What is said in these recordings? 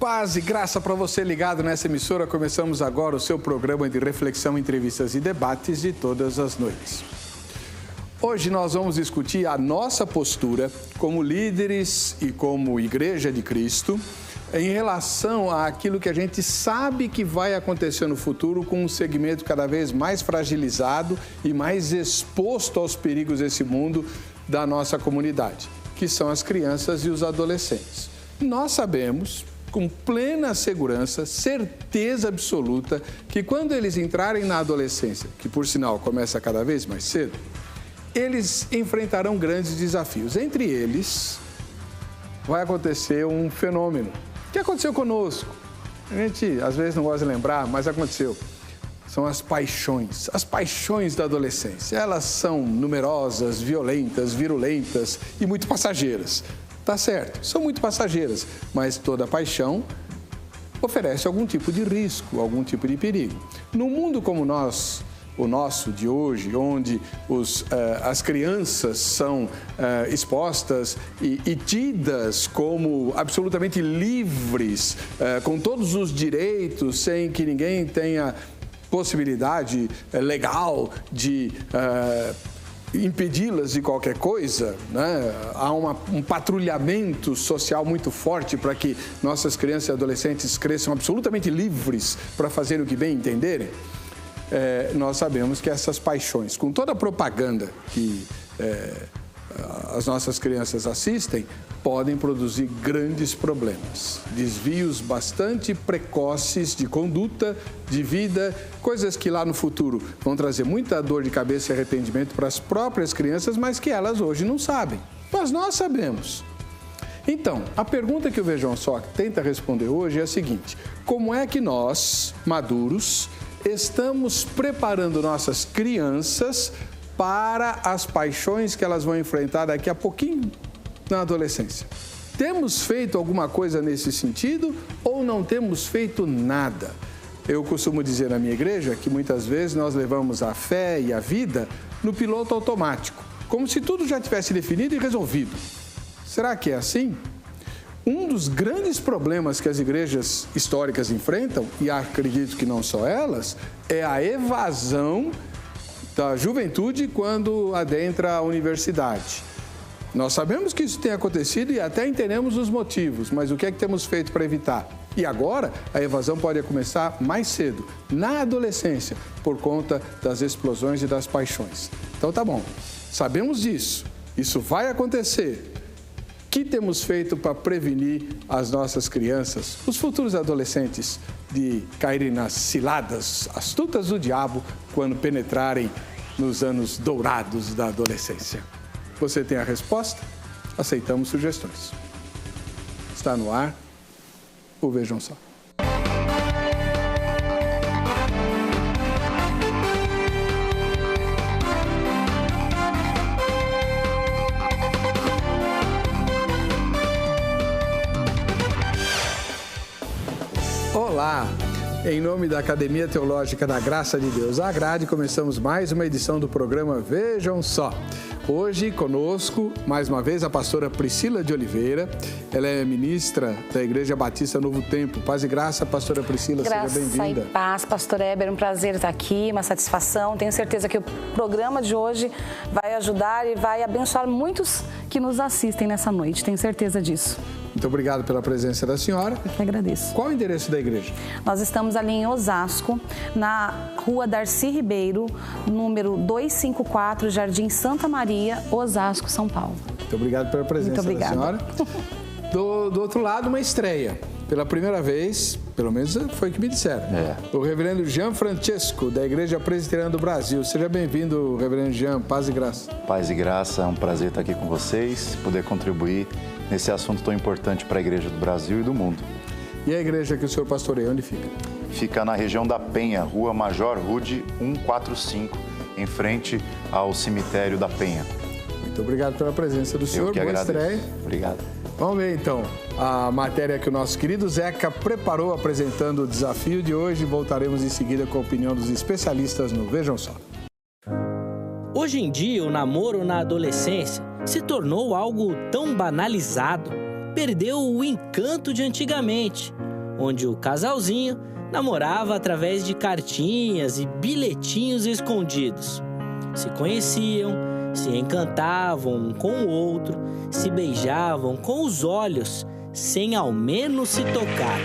Paz e graça para você ligado nessa emissora. Começamos agora o seu programa de reflexão, entrevistas e debates de todas as noites. Hoje nós vamos discutir a nossa postura como líderes e como Igreja de Cristo em relação àquilo que a gente sabe que vai acontecer no futuro com um segmento cada vez mais fragilizado e mais exposto aos perigos desse mundo da nossa comunidade, que são as crianças e os adolescentes. Nós sabemos, com plena segurança, certeza absoluta, que quando eles entrarem na adolescência, que por sinal começa cada vez mais cedo, eles enfrentarão grandes desafios. Entre eles, vai acontecer um fenômeno que aconteceu conosco. A gente às vezes não gosta de lembrar, mas aconteceu. São as paixões da adolescência. Elas são numerosas, violentas, virulentas e muito passageiras. Tá certo, são muito passageiras, mas toda paixão oferece algum tipo de risco, algum tipo de perigo. Num mundo como o nosso de hoje, onde as crianças são expostas e tidas como absolutamente livres, com todos os direitos, sem que ninguém tenha possibilidade legal de impedi-las de qualquer coisa, né? Há um patrulhamento social muito forte para que nossas crianças e adolescentes cresçam absolutamente livres para fazer o que bem entenderem. Nós sabemos que essas paixões, com toda a propaganda que as nossas crianças assistem, podem produzir grandes problemas, desvios bastante precoces de conduta, de vida, coisas que lá no futuro vão trazer muita dor de cabeça e arrependimento para as próprias crianças, mas que elas hoje não sabem. Mas nós sabemos. Então, a pergunta que o Vejam Só tenta responder hoje é a seguinte: como é que nós, maduros, estamos preparando nossas crianças para as paixões que elas vão enfrentar daqui a pouquinho na adolescência? Temos feito alguma coisa nesse sentido ou não temos feito nada? Eu costumo dizer na minha igreja que muitas vezes nós levamos a fé e a vida no piloto automático, como se tudo já tivesse definido e resolvido. Será que é assim? Um dos grandes problemas que as igrejas históricas enfrentam, e acredito que não só elas, é a evasão da juventude quando adentra a universidade. Nós sabemos que isso tem acontecido e até entendemos os motivos, mas o que é que temos feito para evitar? E agora, a evasão pode começar mais cedo, na adolescência, por conta das explosões e das paixões. Então tá bom, sabemos disso, isso vai acontecer. O que temos feito para prevenir as nossas crianças, os futuros adolescentes, de caírem nas ciladas astutas do diabo quando penetrarem nos anos dourados da adolescência? Você tem a resposta? Aceitamos sugestões. Está no ar o Vejam Só. Olá! Em nome da Academia Teológica da Graça de Deus, a Grade, começamos mais uma edição do programa Vejam Só. Hoje conosco, mais uma vez, a pastora Priscila de Oliveira. Ela é ministra da Igreja Batista Novo Tempo. Paz e graça, pastora Priscila, graça, seja bem-vinda. Graça e paz, pastor Heber, um prazer estar aqui, uma satisfação. Tenho certeza que o programa de hoje vai ajudar e vai abençoar muitos que nos assistem nessa noite, tenho certeza disso. Muito obrigado pela presença da senhora. Eu que agradeço. Qual o endereço da igreja? Nós estamos ali em Osasco, na rua Darcy Ribeiro, número 254, Jardim Santa Maria, Osasco, São Paulo. Muito obrigado pela presença da senhora. Do outro lado, uma estreia. Pela primeira vez, pelo menos foi o que me disseram. O reverendo Jean Francesco, da Igreja Presbiteriana do Brasil. Seja bem-vindo, reverendo Jean. Paz e graça. Paz e graça, é um prazer estar aqui com vocês, poder contribuir nesse assunto tão importante para a Igreja do Brasil e do mundo. E a igreja que o senhor pastoreia, onde fica? Fica na região da Penha, Rua Major Rude 145, em frente ao cemitério da Penha. Muito obrigado pela presença do senhor. Eu que agradeço. Boa estreia. Obrigado. Vamos ver então a matéria que o nosso querido Zeca preparou apresentando o desafio de hoje. Voltaremos em seguida com a opinião dos especialistas no Vejam Só. Hoje em dia, o namoro na adolescência se tornou algo tão banalizado, perdeu o encanto de antigamente. onde o casalzinho namorava através de cartinhas e bilhetinhos escondidos. Se conheciam, se encantavam um com o outro, se beijavam com os olhos, sem ao menos se tocar.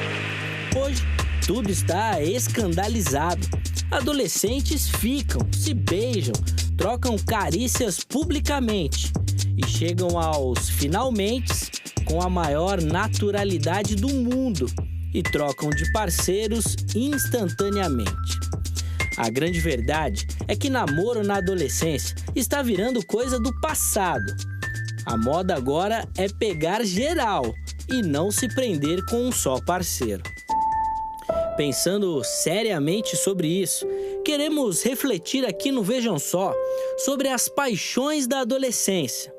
Hoje, tudo está escandalizado. Adolescentes ficam, se beijam, trocam carícias publicamente e chegam aos finalmente com a maior naturalidade do mundo e trocam de parceiros instantaneamente. A grande verdade é que namoro na adolescência está virando coisa do passado. A moda agora é pegar geral e não se prender com um só parceiro. Pensando seriamente sobre isso, queremos refletir aqui no Vejam Só sobre as paixões da adolescência.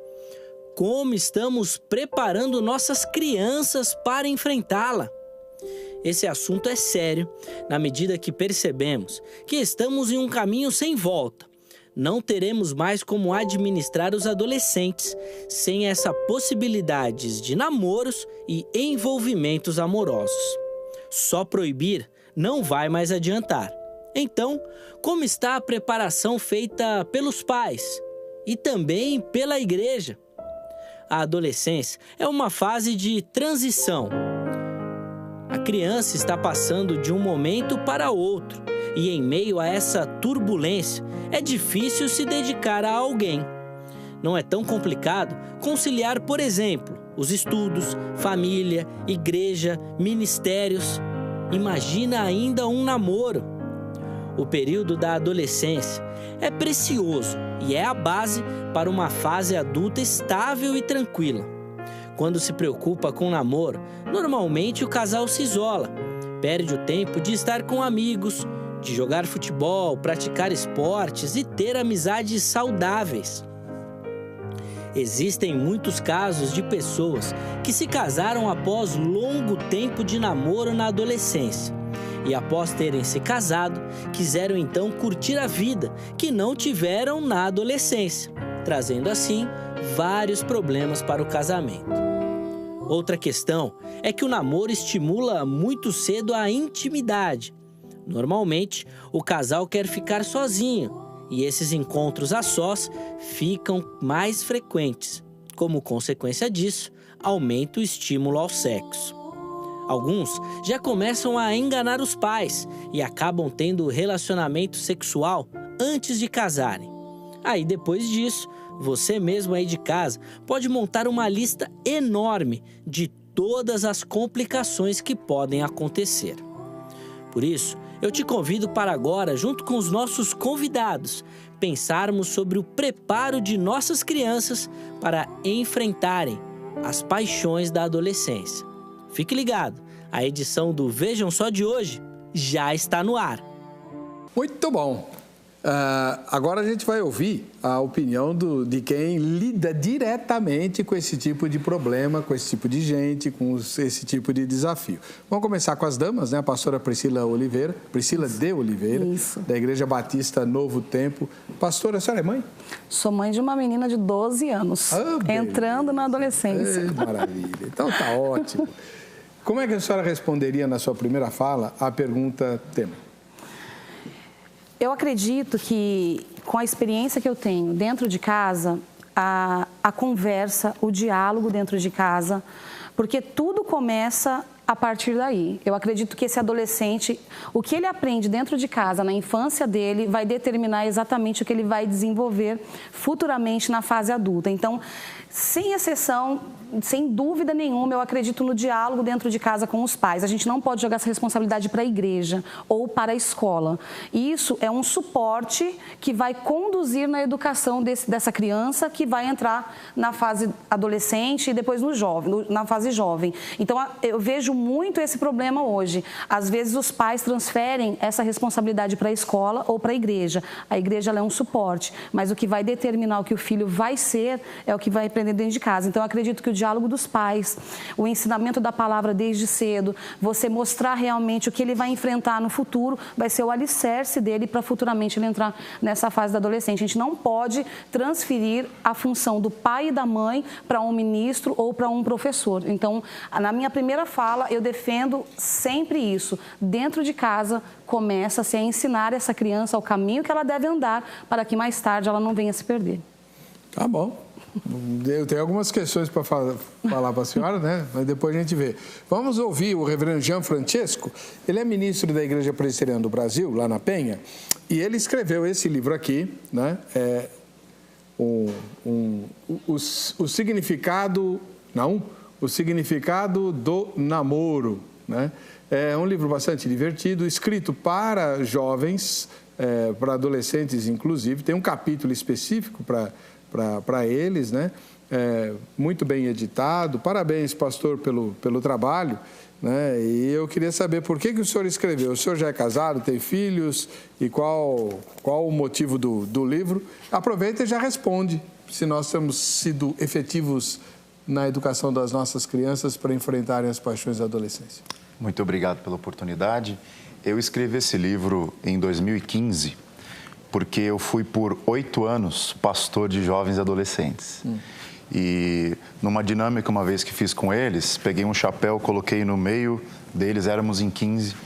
Como estamos preparando nossas crianças para enfrentá-la? Esse assunto é sério, na medida que percebemos que estamos em um caminho sem volta. Não teremos mais como administrar os adolescentes sem essa possibilidade de namoros e envolvimentos amorosos. Só proibir não vai mais adiantar. Então, como está a preparação feita pelos pais e também pela igreja? A adolescência é uma fase de transição. A criança está passando de um momento para outro e, em meio a essa turbulência, é difícil se dedicar a alguém. Não é tão complicado conciliar, por exemplo, os estudos, família, igreja, ministérios. Imagina ainda um namoro. O período da adolescência é precioso e é a base para uma fase adulta estável e tranquila. Quando se preocupa com o namoro, normalmente o casal se isola, perde o tempo de estar com amigos, de jogar futebol, praticar esportes e ter amizades saudáveis. Existem muitos casos de pessoas que se casaram após longo tempo de namoro na adolescência e, após terem se casado, quiseram então curtir a vida que não tiveram na adolescência, trazendo assim vários problemas para o casamento. Outra questão é que o namoro estimula muito cedo a intimidade. Normalmente, o casal quer ficar sozinho e esses encontros a sós ficam mais frequentes. Como consequência disso, aumenta o estímulo ao sexo. Alguns já começam a enganar os pais e acabam tendo relacionamento sexual antes de casarem. Aí, depois disso, você mesmo aí de casa pode montar uma lista enorme de todas as complicações que podem acontecer. Por isso, eu te convido para agora, junto com os nossos convidados, pensarmos sobre o preparo de nossas crianças para enfrentarem as paixões da adolescência. Fique ligado, a edição do Vejam Só de hoje já está no ar. Muito bom. Agora a gente vai ouvir a opinião de quem lida diretamente com esse tipo de problema, com esse tipo de gente, com esse tipo de desafio. Vamos começar com as damas, né? A pastora Priscila de Oliveira, Isso. Da Igreja Batista Novo Tempo. Pastora, a senhora é mãe? Sou mãe de uma menina de 12 anos, entrando na adolescência. Maravilha, então tá ótimo. Como é que a senhora responderia na sua primeira fala à pergunta tema? Eu acredito que, com a experiência que eu tenho dentro de casa, a conversa, o diálogo dentro de casa, porque tudo começa a partir daí. Eu acredito que esse adolescente, o que ele aprende dentro de casa, na infância dele, vai determinar exatamente o que ele vai desenvolver futuramente na fase adulta. Então, sem exceção, sem dúvida nenhuma, eu acredito no diálogo dentro de casa com os pais. A gente não pode jogar essa responsabilidade para a igreja ou para a escola. Isso é um suporte que vai conduzir na educação dessa criança que vai entrar na fase adolescente e depois na fase jovem. Então, eu vejo muito esse problema hoje. Às vezes, os pais transferem essa responsabilidade para a escola ou para a igreja. A igreja ela é um suporte, mas o que vai determinar o que o filho vai ser é o que vai aprendendo dentro de casa. Então, eu acredito que o diálogo dos pais, o ensinamento da palavra desde cedo, você mostrar realmente o que ele vai enfrentar no futuro, vai ser o alicerce dele para futuramente ele entrar nessa fase da adolescente. A gente não pode transferir a função do pai e da mãe para um ministro ou para um professor. Então, na minha primeira fala, eu defendo sempre isso. Dentro de casa, começa-se a ensinar essa criança o caminho que ela deve andar para que mais tarde ela não venha se perder. Tá bom. Eu tenho algumas questões para falar para a senhora, né? Mas depois a gente vê. Vamos ouvir o reverendo Jean Francesco. Ele é ministro da Igreja Presbiteriana do Brasil, lá na Penha, e ele escreveu esse livro aqui, né? O significado do namoro, né? É um livro bastante divertido, escrito para jovens, para adolescentes inclusive. Tem um capítulo específico para eles, né? Muito bem editado. Parabéns, pastor, pelo trabalho, né? E eu queria saber por que o senhor escreveu. O senhor já é casado, tem filhos, e qual o motivo do livro? Aproveita e já responde se nós temos sido efetivos na educação das nossas crianças para enfrentarem as paixões da adolescência. Muito obrigado pela oportunidade. Eu escrevi esse livro em 2015, porque eu fui por 8 anos pastor de jovens e adolescentes. E numa dinâmica, uma vez que fiz com eles, peguei um chapéu, coloquei no meio deles, éramos em 15,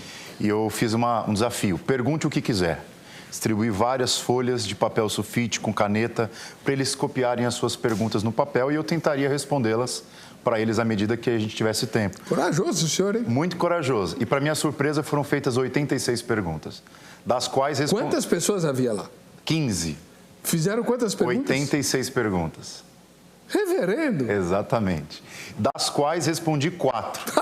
e eu fiz um desafio: pergunte o que quiser. Distribuí várias folhas de papel sulfite com caneta para eles copiarem as suas perguntas no papel, e eu tentaria respondê-las para eles à medida que a gente tivesse tempo. Corajoso o senhor, hein? Muito corajoso. E para minha surpresa foram feitas 86 perguntas, das quais... Quantas pessoas havia lá? 15. Fizeram quantas perguntas? 86 perguntas. Reverendo? Exatamente. Das quais respondi 4.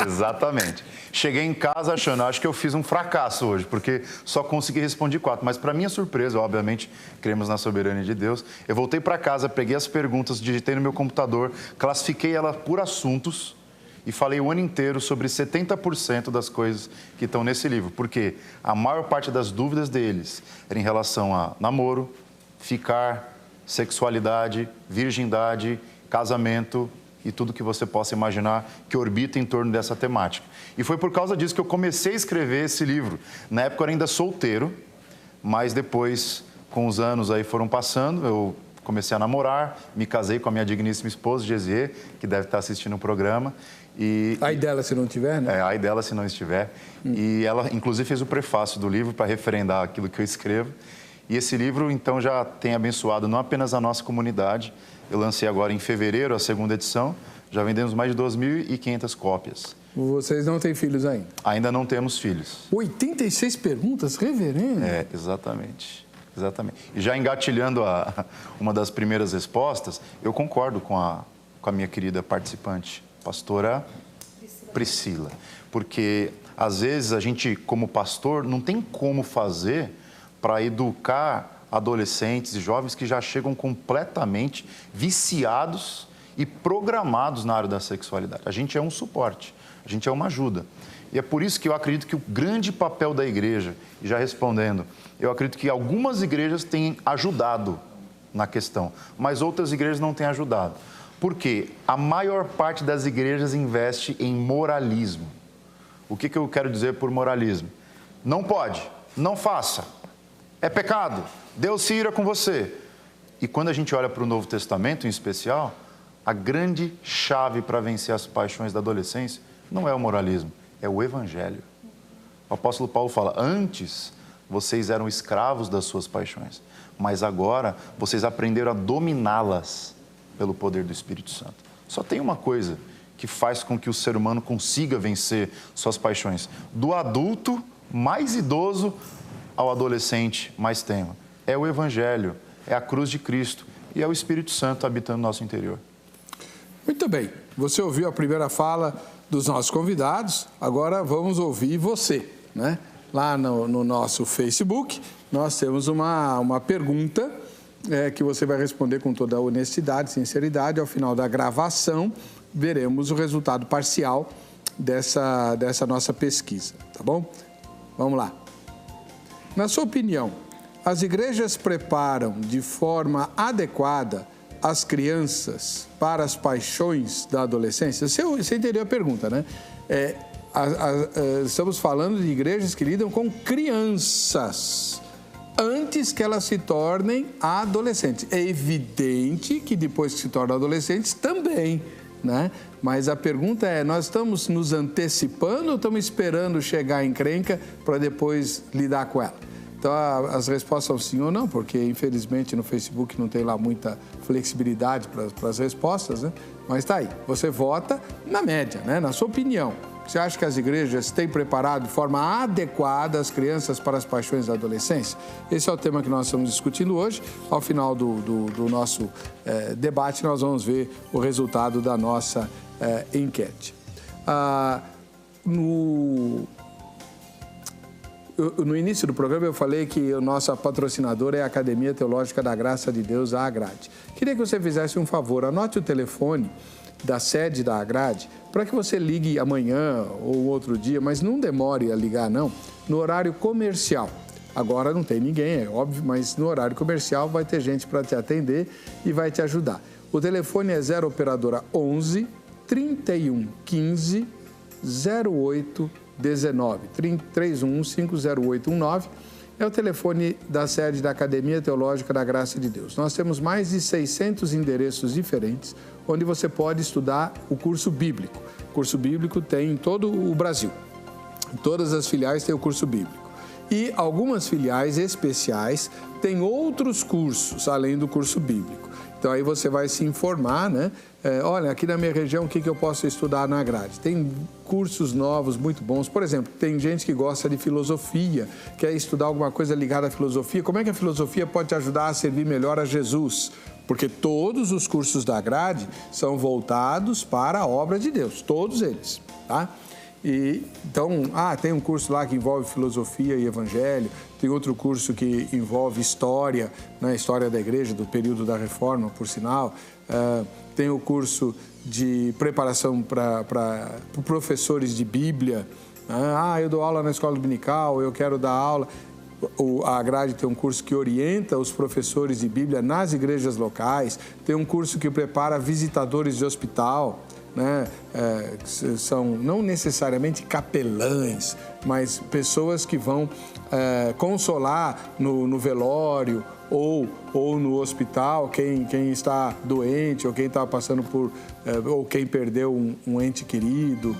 Exatamente. Cheguei em casa achando, acho que eu fiz um fracasso hoje, porque só consegui responder 4. Mas, para minha surpresa, obviamente, cremos na soberania de Deus, eu voltei para casa, peguei as perguntas, digitei no meu computador, classifiquei elas por assuntos e falei o ano inteiro sobre 70% das coisas que estão nesse livro. Porque a maior parte das dúvidas deles era em relação a namoro, ficar, sexualidade, virgindade, casamento e tudo que você possa imaginar que orbita em torno dessa temática. E foi por causa disso que eu comecei a escrever esse livro. Na época eu era ainda solteiro, mas depois, com os anos aí foram passando, eu comecei a namorar, me casei com a minha digníssima esposa, Gesier, que deve estar assistindo o programa. Ai dela se não tiver, né? Ai dela se não estiver. E ela, inclusive, fez o prefácio do livro para referendar aquilo que eu escrevo. E esse livro, então, já tem abençoado não apenas a nossa comunidade. Eu lancei agora em fevereiro a 2ª edição. Já vendemos mais de 2.500 cópias. Vocês não têm filhos ainda? Ainda não temos filhos. 86 perguntas, reverendo? Exatamente. Exatamente. E já engatilhando uma das primeiras respostas, eu concordo com a minha querida participante, pastora Priscila. Porque, às vezes, a gente, como pastor, não tem como fazer para educar adolescentes e jovens que já chegam completamente viciados e programados na área da sexualidade. A gente é um suporte, a gente é uma ajuda. E é por isso que eu acredito que o grande papel da igreja, e já respondendo, eu acredito que algumas igrejas têm ajudado na questão, mas outras igrejas não têm ajudado. Porque a maior parte das igrejas investe em moralismo. O que eu quero dizer por moralismo? Não pode, não faça, é pecado, Deus se ira com você. E quando a gente olha para o Novo Testamento, em especial, a grande chave para vencer as paixões da adolescência não é o moralismo, é o Evangelho. O apóstolo Paulo fala: antes vocês eram escravos das suas paixões, mas agora vocês aprenderam a dominá-las pelo poder do Espírito Santo. Só tem uma coisa que faz com que o ser humano consiga vencer suas paixões: do adulto mais idoso ao adolescente mais tenro. É o Evangelho, é a cruz de Cristo e é o Espírito Santo habitando no nosso interior. Muito bem, você ouviu a primeira fala dos nossos convidados, agora vamos ouvir você, né? Lá no nosso Facebook, nós temos uma pergunta que você vai responder com toda a honestidade, sinceridade. Ao final da gravação, veremos o resultado parcial dessa nossa pesquisa, tá bom? Vamos lá. Na sua opinião, as igrejas preparam de forma adequada as crianças para as paixões da adolescência? Você entendeu a pergunta, né? Estamos falando de igrejas que lidam com crianças antes que elas se tornem adolescentes. É evidente que depois que se tornam adolescentes também, né? Mas a pergunta é, nós estamos nos antecipando ou estamos esperando chegar a encrenca para depois lidar com ela? Então, as respostas são sim ou não, porque infelizmente no Facebook não tem lá muita flexibilidade para as respostas, né? Mas está aí, você vota na média, né? Na sua opinião. Você acha que as igrejas têm preparado de forma adequada as crianças para as paixões da adolescência? Esse é o tema que nós estamos discutindo hoje. Ao final do nosso debate, nós vamos ver o resultado da nossa enquete. No início do programa eu falei que a nossa patrocinadora é a Academia Teológica da Graça de Deus, a Agrade. Queria que você fizesse um favor, anote o telefone da sede da Agrade, para que você ligue amanhã ou outro dia, mas não demore a ligar não, no horário comercial. Agora não tem ninguém, é óbvio, mas no horário comercial vai ter gente para te atender e vai te ajudar. O telefone é 0 operadora 11 31 15 08 19 31150819. É o telefone da sede da Academia Teológica da Graça de Deus. Nós temos mais de 600 endereços diferentes, onde você pode estudar o curso bíblico. O curso bíblico tem em todo o Brasil. Em todas as filiais tem o curso bíblico. E algumas filiais especiais têm outros cursos, além do curso bíblico. Então aí você vai se informar, né? Olha, aqui na minha região, o que eu posso estudar na grade? Tem cursos novos, muito bons. Por exemplo, tem gente que gosta de filosofia, quer estudar alguma coisa ligada à filosofia. Como é que a filosofia pode te ajudar a servir melhor a Jesus? Porque todos os cursos da grade são voltados para a obra de Deus, todos eles, tá? Então, tem um curso lá que envolve filosofia e evangelho, tem outro curso que envolve história, né, história da igreja, do período da reforma, por sinal. Tem o curso de preparação para professores de Bíblia. Eu dou aula na escola dominical, eu quero dar aula. A grade tem um curso que orienta os professores de Bíblia nas igrejas locais. Tem um curso que prepara visitadores de hospital, né? São não necessariamente capelães, mas pessoas que vão consolar no velório ou no hospital quem está doente ou quem está passando por ou quem perdeu um ente querido.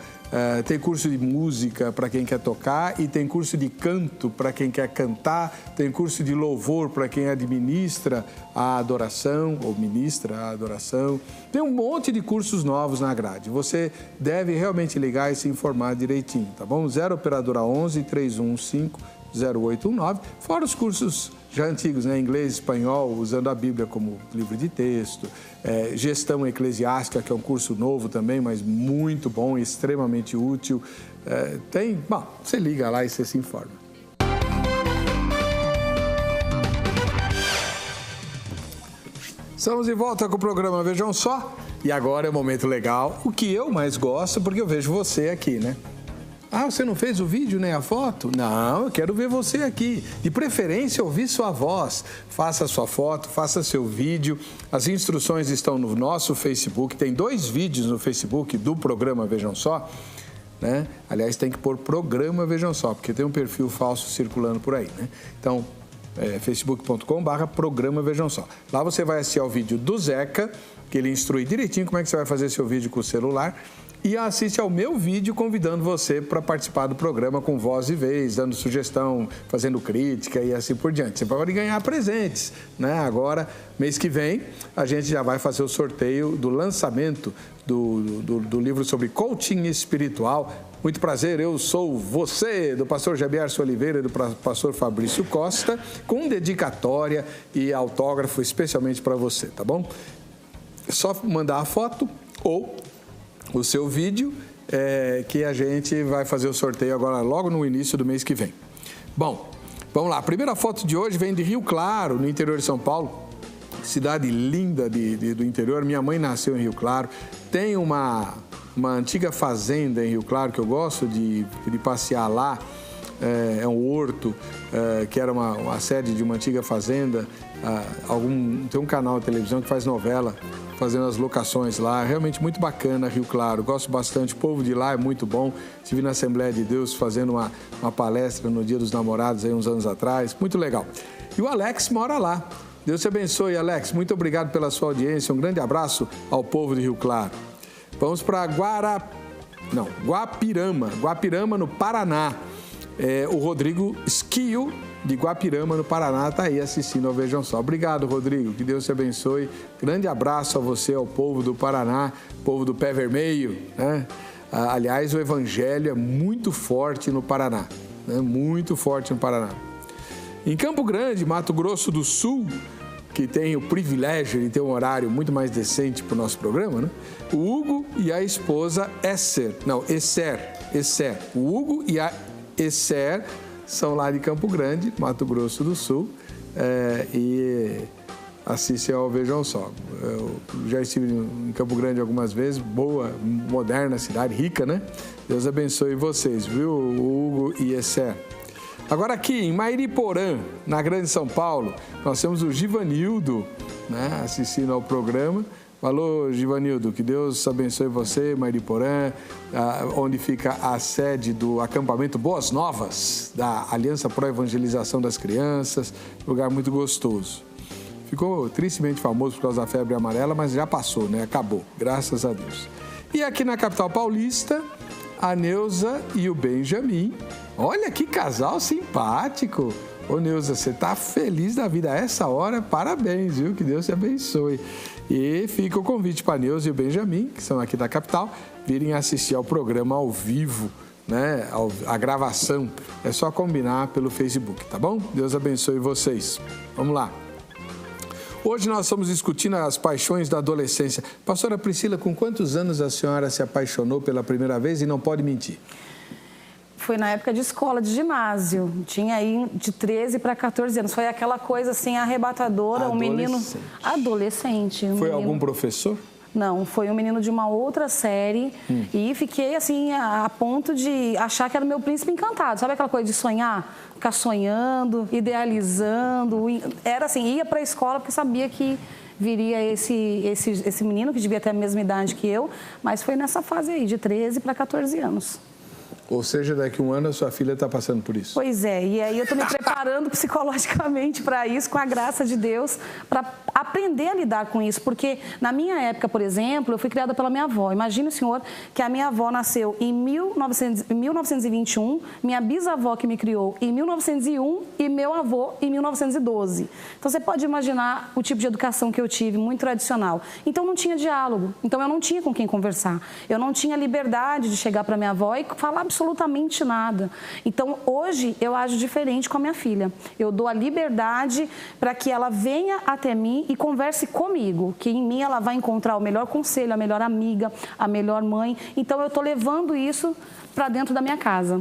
Tem curso de música para quem quer tocar e tem curso de canto para quem quer cantar, tem curso de louvor para quem administra a adoração ou ministra a adoração. Tem um monte de cursos novos na grade. Você deve realmente ligar e se informar direitinho, tá bom? 0 operadora 11 315 0819, fora os cursos já antigos, né? Inglês, espanhol, usando a Bíblia como livro de texto, gestão eclesiástica, que é um curso novo também, mas muito bom, extremamente útil. Você liga lá e você se informa. Estamos de volta com o programa Vejam Só, e agora é o momento legal, o que eu mais gosto, porque eu vejo você aqui, né? Você não fez o vídeo nem a foto? Não, eu quero ver você aqui. De preferência, ouvir sua voz. Faça sua foto, faça seu vídeo. As instruções estão no nosso Facebook. Tem 2 vídeos no Facebook do programa Vejam Só, né? Aliás, tem que pôr programa Vejam Só, porque tem um perfil falso circulando por aí, né? Então, facebook.com/programa Vejam Só. Lá você vai assistir ao vídeo do Zeca, que ele instrui direitinho como é que você vai fazer seu vídeo com o celular. E assiste ao meu vídeo convidando você para participar do programa com voz e vez, dando sugestão, fazendo crítica e assim por diante. Você pode ganhar presentes, né? Agora, mês que vem, a gente já vai fazer o sorteio do lançamento do livro sobre coaching espiritual. Muito prazer, eu sou você, do pastor Gebierso Oliveira e do pastor Fabrício Costa, com dedicatória e autógrafo especialmente para você, tá bom? É só mandar a foto ou o seu vídeo, que a gente vai fazer o sorteio agora logo no início do mês que vem. Bom, vamos lá. A primeira foto de hoje vem de Rio Claro, no interior de São Paulo. Cidade linda do interior. Minha mãe nasceu em Rio Claro. Tem uma antiga fazenda em Rio Claro que eu gosto de passear lá. é um horto, que era uma sede de uma antiga fazenda. Tem um canal de televisão que faz novela, fazendo as locações lá. Realmente muito bacana, Rio Claro. Gosto bastante. O povo de lá é muito bom. Estive na Assembleia de Deus fazendo uma palestra no Dia dos Namorados, aí uns anos atrás. Muito legal. E o Alex mora lá. Deus te abençoe, Alex. Muito obrigado pela sua audiência. Um grande abraço ao povo de Rio Claro. Vamos para Guapirama. Guapirama, no Paraná. O Rodrigo Esquio, de Guapirama, no Paraná, está aí assistindo ao Vejam Só. Obrigado, Rodrigo. Que Deus te abençoe. Grande abraço a você, ao povo do Paraná, povo do Pé Vermelho, né? Aliás, o evangelho é muito forte no Paraná, né? Muito forte no Paraná. Em Campo Grande, Mato Grosso do Sul, que tem o privilégio de ter um horário muito mais decente para o nosso programa, né? O Hugo e a esposa Esser. O Hugo e a Esser são lá de Campo Grande, Mato Grosso do Sul, e assistem ao Vejam Só. Eu já estive em Campo Grande algumas vezes, boa, moderna cidade, rica, né? Deus abençoe vocês, viu, Hugo e Esser. Agora aqui em Mairiporã, na Grande São Paulo, nós temos o Givanildo, né, assistindo ao programa. Alô, Givanildo, que Deus abençoe você, Mairiporã, onde fica a sede do acampamento Boas Novas, da Aliança Pro Evangelização das Crianças, lugar muito gostoso. Ficou tristemente famoso por causa da febre amarela, mas já passou, né? Acabou, graças a Deus. E aqui na capital paulista, a Neuza e o Benjamin. Olha que casal simpático. Ô, Neuza, você tá feliz da vida a essa hora? Parabéns, viu? Que Deus te abençoe. E fica o convite para a Neuza e o Benjamin, que são aqui da capital, virem assistir ao programa ao vivo, né? A gravação. É só combinar pelo Facebook, tá bom? Deus abençoe vocês. Vamos lá. Hoje nós estamos discutindo as paixões da adolescência. Pastora Priscila, com quantos anos a senhora se apaixonou pela primeira vez e não pode mentir? Foi na época de escola, de ginásio. Tinha aí de 13 para 14 anos. Foi aquela coisa assim arrebatadora, um menino... Adolescente. Foi algum professor? Não, foi um menino de uma outra série. E fiquei assim a ponto de achar que era o meu príncipe encantado. Sabe aquela coisa de sonhar? Ficar sonhando, idealizando. Era assim, ia para a escola porque sabia que viria esse menino, que devia ter a mesma idade que eu. Mas foi nessa fase aí, de 13 para 14 anos. Ou seja, daqui a um ano a sua filha está passando por isso. Pois é, e aí eu estou me preparando psicologicamente para isso, com a graça de Deus, para aprender a lidar com isso. Porque na minha época, por exemplo, eu fui criada pela minha avó. Imagine o senhor que a minha avó nasceu em 1921, minha bisavó que me criou em 1901 e meu avô em 1912. Então você pode imaginar o tipo de educação que eu tive, muito tradicional. Então não tinha diálogo, então eu não tinha com quem conversar. Eu não tinha liberdade de chegar para minha avó e falar absolutamente nada. Então, hoje, eu ajo diferente com a minha filha. Eu dou a liberdade para que ela venha até mim e converse comigo, que em mim ela vai encontrar o melhor conselho, a melhor amiga, a melhor mãe. Então, eu estou levando isso para dentro da minha casa.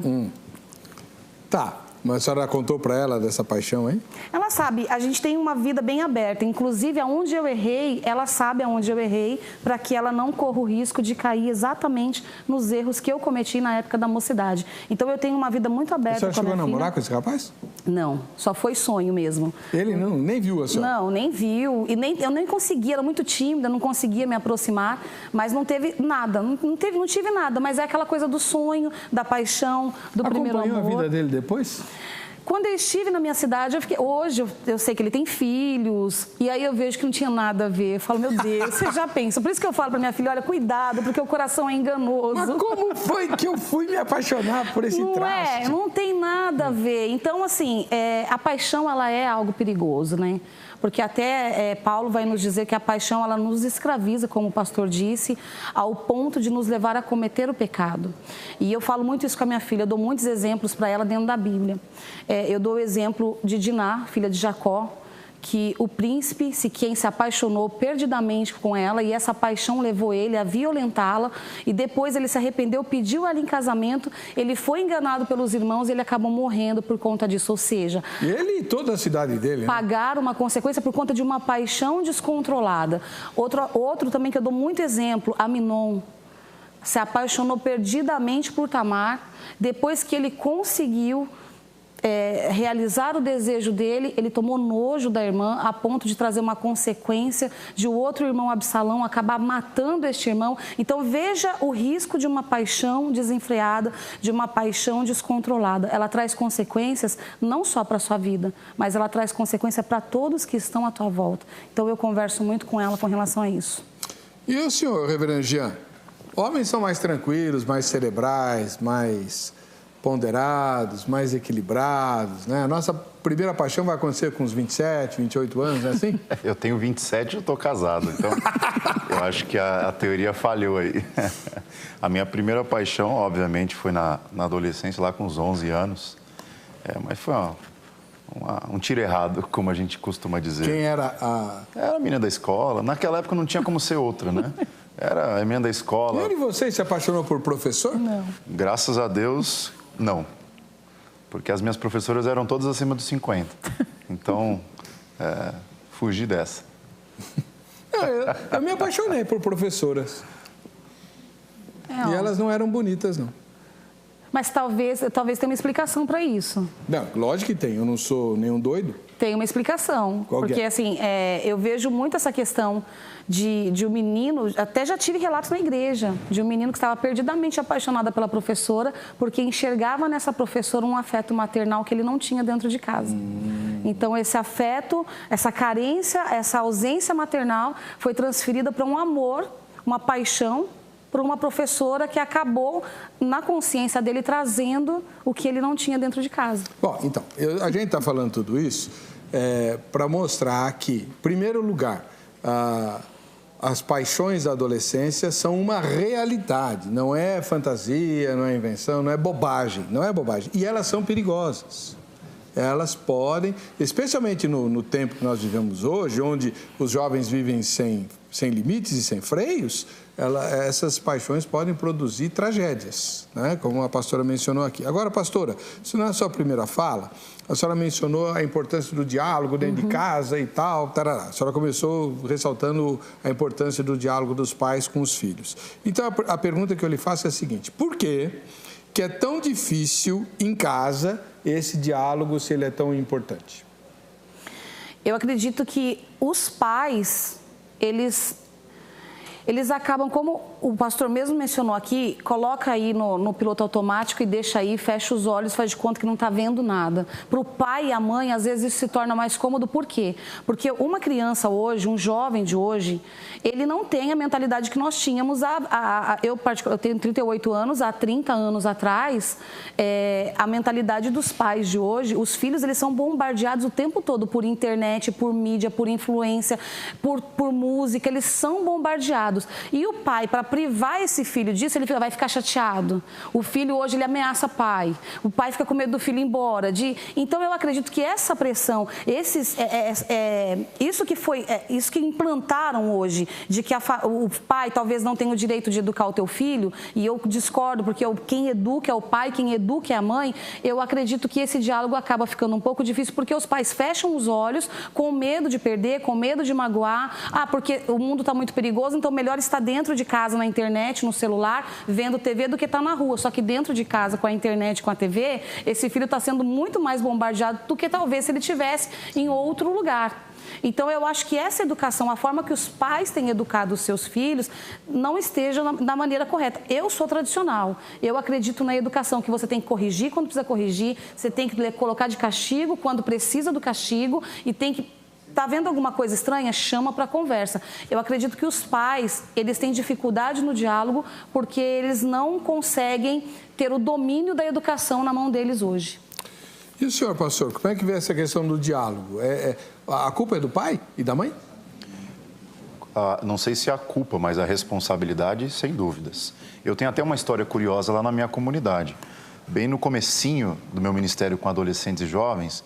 Tá. Mas a senhora contou para ela dessa paixão, hein? Ela sabe, a gente tem uma vida bem aberta. Inclusive, aonde eu errei, ela sabe aonde eu errei, para que ela não corra o risco de cair exatamente nos erros que eu cometi na época da mocidade. Então, eu tenho uma vida muito aberta com a minha filha. A senhora chegou a namorar com esse rapaz? Não, só foi sonho mesmo. Ele não, nem viu a senhora? Não, nem viu. E eu nem conseguia, era muito tímida, não conseguia me aproximar, mas não teve nada, não tive nada. Mas é aquela coisa do sonho, da paixão, do primeiro amor. Acompanhou a vida dele depois? Quando eu estive na minha cidade, hoje eu sei que ele tem filhos, e aí eu vejo que não tinha nada a ver. Eu falo, meu Deus, você já pensa. Por isso que eu falo para minha filha, olha, cuidado, porque o coração é enganoso. Mas como foi que eu fui me apaixonar por esse traste? Não tem nada a ver. Então, assim, a paixão, ela é algo perigoso, né? Porque até Paulo vai nos dizer que a paixão, ela nos escraviza, como o pastor disse, ao ponto de nos levar a cometer o pecado. E eu falo muito isso com a minha filha, eu dou muitos exemplos para ela dentro da Bíblia. Eu dou o exemplo de Diná, filha de Jacó, que o príncipe, quem se apaixonou perdidamente com ela, e essa paixão levou ele a violentá-la, e depois ele se arrependeu, pediu ela em casamento, ele foi enganado pelos irmãos e ele acabou morrendo por conta disso. Ou seja, ele e toda a cidade dele, né? Pagaram uma consequência por conta de uma paixão descontrolada. Outro também que eu dou muito exemplo, Aminon. se apaixonou perdidamente por Tamar. Depois que ele conseguiu realizar o desejo dele, ele tomou nojo da irmã a ponto de trazer uma consequência de o outro irmão Absalão acabar matando este irmão. Então veja o risco de uma paixão desenfreada, de uma paixão descontrolada. Ela traz consequências não só para a sua vida, mas ela traz consequência para todos que estão à tua volta. Então eu converso muito com ela com relação a isso. E o senhor, reverendo Jean? Homens são mais tranquilos, mais cerebrais, mais ponderados, mais equilibrados, né? A nossa primeira paixão vai acontecer com uns 27, 28 anos, não é assim? Eu tenho 27 e eu estou casado, então eu acho que a teoria falhou aí. A minha primeira paixão, obviamente, foi na adolescência, lá com uns 11 anos, mas foi um tiro errado, como a gente costuma dizer. Quem era a... Era a menina da escola, naquela época não tinha como ser outra, né? Era a menina da escola. E você se apaixonou por professor? Não. Graças a Deus, não. Porque as minhas professoras eram todas acima dos 50. Então, fugi dessa. Eu me apaixonei por professoras. E elas não eram bonitas, não. Mas talvez tenha uma explicação para isso. Não, lógico que tem. Eu não sou nenhum doido. Tem uma explicação. Qual porque, é? assim, eu vejo muito essa questão de um menino... Até já tive relatos na igreja de um menino que estava perdidamente apaixonado pela professora porque enxergava nessa professora um afeto maternal que ele não tinha dentro de casa. Então, esse afeto, essa carência, essa ausência maternal foi transferida para um amor, uma paixão por uma professora que acabou, na consciência dele, trazendo o que ele não tinha dentro de casa. Bom, então, a gente está falando tudo isso para mostrar que, em primeiro lugar, as paixões da adolescência são uma realidade, não é fantasia, não é invenção, não é bobagem, E elas são perigosas. Elas podem, especialmente no tempo que nós vivemos hoje, onde os jovens vivem sem limites e sem freios, essas paixões podem produzir tragédias, né? Como a pastora mencionou aqui. Agora, pastora, isso não é a sua primeira fala. A senhora mencionou a importância do diálogo dentro de casa e tal, tarará. A senhora começou ressaltando a importância do diálogo dos pais com os filhos. Então, a pergunta que eu lhe faço é a seguinte: por que é tão difícil em casa esse diálogo, se ele é tão importante? Eu acredito que os pais, eles acabam, como o pastor mesmo mencionou aqui, coloca aí no piloto automático e deixa aí, fecha os olhos, faz de conta que não está vendo nada. Para o pai e a mãe, às vezes isso se torna mais cômodo. Por quê? Porque uma criança hoje, um jovem de hoje, ele não tem a mentalidade que nós tínhamos. Eu tenho 38 anos, há 30 anos atrás, a mentalidade dos pais de hoje, os filhos, eles são bombardeados o tempo todo por internet, por mídia, por influência, por música, eles são bombardeados. E o pai, para privar esse filho disso, ele vai ficar chateado. O filho hoje, ele ameaça o pai. O pai fica com medo do filho ir embora. Então, eu acredito que essa pressão, isso que implantaram hoje, de que o pai talvez não tenha o direito de educar o teu filho, e eu discordo, porque quem educa é o pai, quem educa é a mãe, eu acredito que esse diálogo acaba ficando um pouco difícil, porque os pais fecham os olhos com medo de perder, com medo de magoar. Porque o mundo está muito perigoso, então melhor estar dentro de casa, na internet, no celular, vendo TV, do que estar na rua. Só que dentro de casa, com a internet, com a TV, esse filho está sendo muito mais bombardeado do que talvez se ele estivesse em outro lugar. Então, eu acho que essa educação, a forma que os pais têm educado os seus filhos, não esteja da maneira correta. Eu sou tradicional. Eu acredito na educação, que você tem que corrigir quando precisa corrigir, você tem que colocar de castigo quando precisa do castigo e tem que... Está vendo alguma coisa estranha? Chama para conversa. Eu acredito que os pais, eles têm dificuldade no diálogo porque eles não conseguem ter o domínio da educação na mão deles hoje. E o senhor, pastor, como é que vê essa questão do diálogo? A culpa é do pai e da mãe? Não sei se é a culpa, mas a responsabilidade, sem dúvidas. Eu tenho até uma história curiosa lá na minha comunidade. Bem no comecinho do meu ministério com adolescentes e jovens,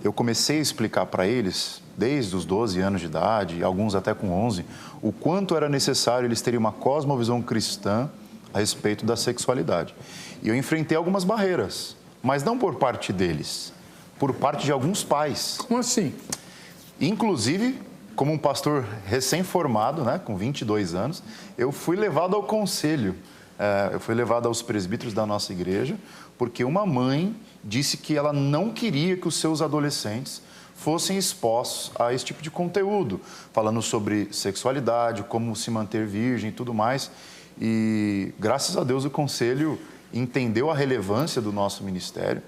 eu comecei a explicar para eles, desde os 12 anos de idade, alguns até com 11, o quanto era necessário eles terem uma cosmovisão cristã a respeito da sexualidade. E eu enfrentei algumas barreiras, mas não por parte deles, por parte de alguns pais. Como assim? Inclusive, como um pastor recém-formado, né, com 22 anos, eu fui levado ao conselho eu fui levado aos presbíteros da nossa igreja, porque uma mãe disse que ela não queria que os seus adolescentes fossem expostos a esse tipo de conteúdo, falando sobre sexualidade, como se manter virgem e tudo mais. E, graças a Deus, o conselho entendeu a relevância do nosso ministério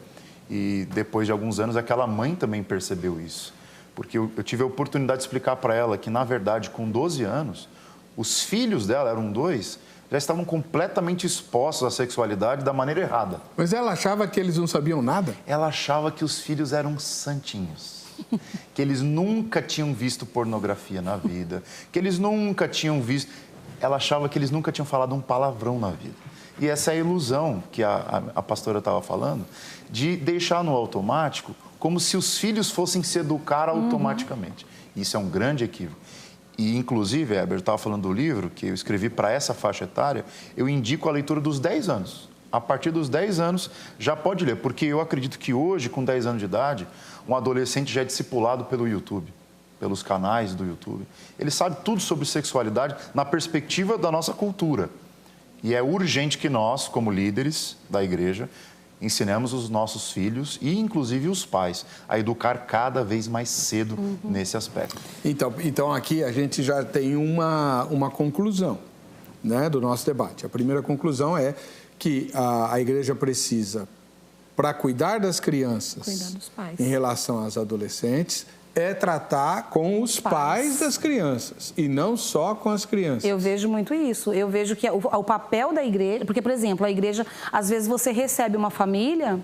e, depois de alguns anos, aquela mãe também percebeu isso. Porque eu tive a oportunidade de explicar para ela que, na verdade, com 12 anos, os filhos dela, eram 2, já estavam completamente expostos à sexualidade da maneira errada. Mas ela achava que eles não sabiam nada? Ela achava que os filhos eram santinhos. Que eles nunca tinham visto pornografia na vida, que eles nunca tinham visto... Ela achava que eles nunca tinham falado um palavrão na vida. E essa é a ilusão que a pastora estava falando, de deixar no automático como se os filhos fossem se educar automaticamente. Isso é um grande equívoco. E, inclusive, Heber, eu estava falando do livro que eu escrevi para essa faixa etária, eu indico a leitura dos 10 anos. A partir dos 10 anos, já pode ler, porque eu acredito que hoje, com 10 anos de idade, um adolescente já é discipulado pelo YouTube, pelos canais do YouTube. Ele sabe tudo sobre sexualidade na perspectiva da nossa cultura. E é urgente que nós, como líderes da igreja, ensinemos os nossos filhos e, inclusive, os pais a educar cada vez mais cedo nesse aspecto. Então, aqui a gente já tem uma conclusão, né, do nosso debate. A primeira conclusão é que a igreja precisa, para cuidar das crianças, dos pais. Em relação às adolescentes, é tratar com os pais das crianças e não só com as crianças. Eu vejo muito isso. Eu vejo que o papel da igreja... Porque, por exemplo, a igreja, às vezes você recebe uma família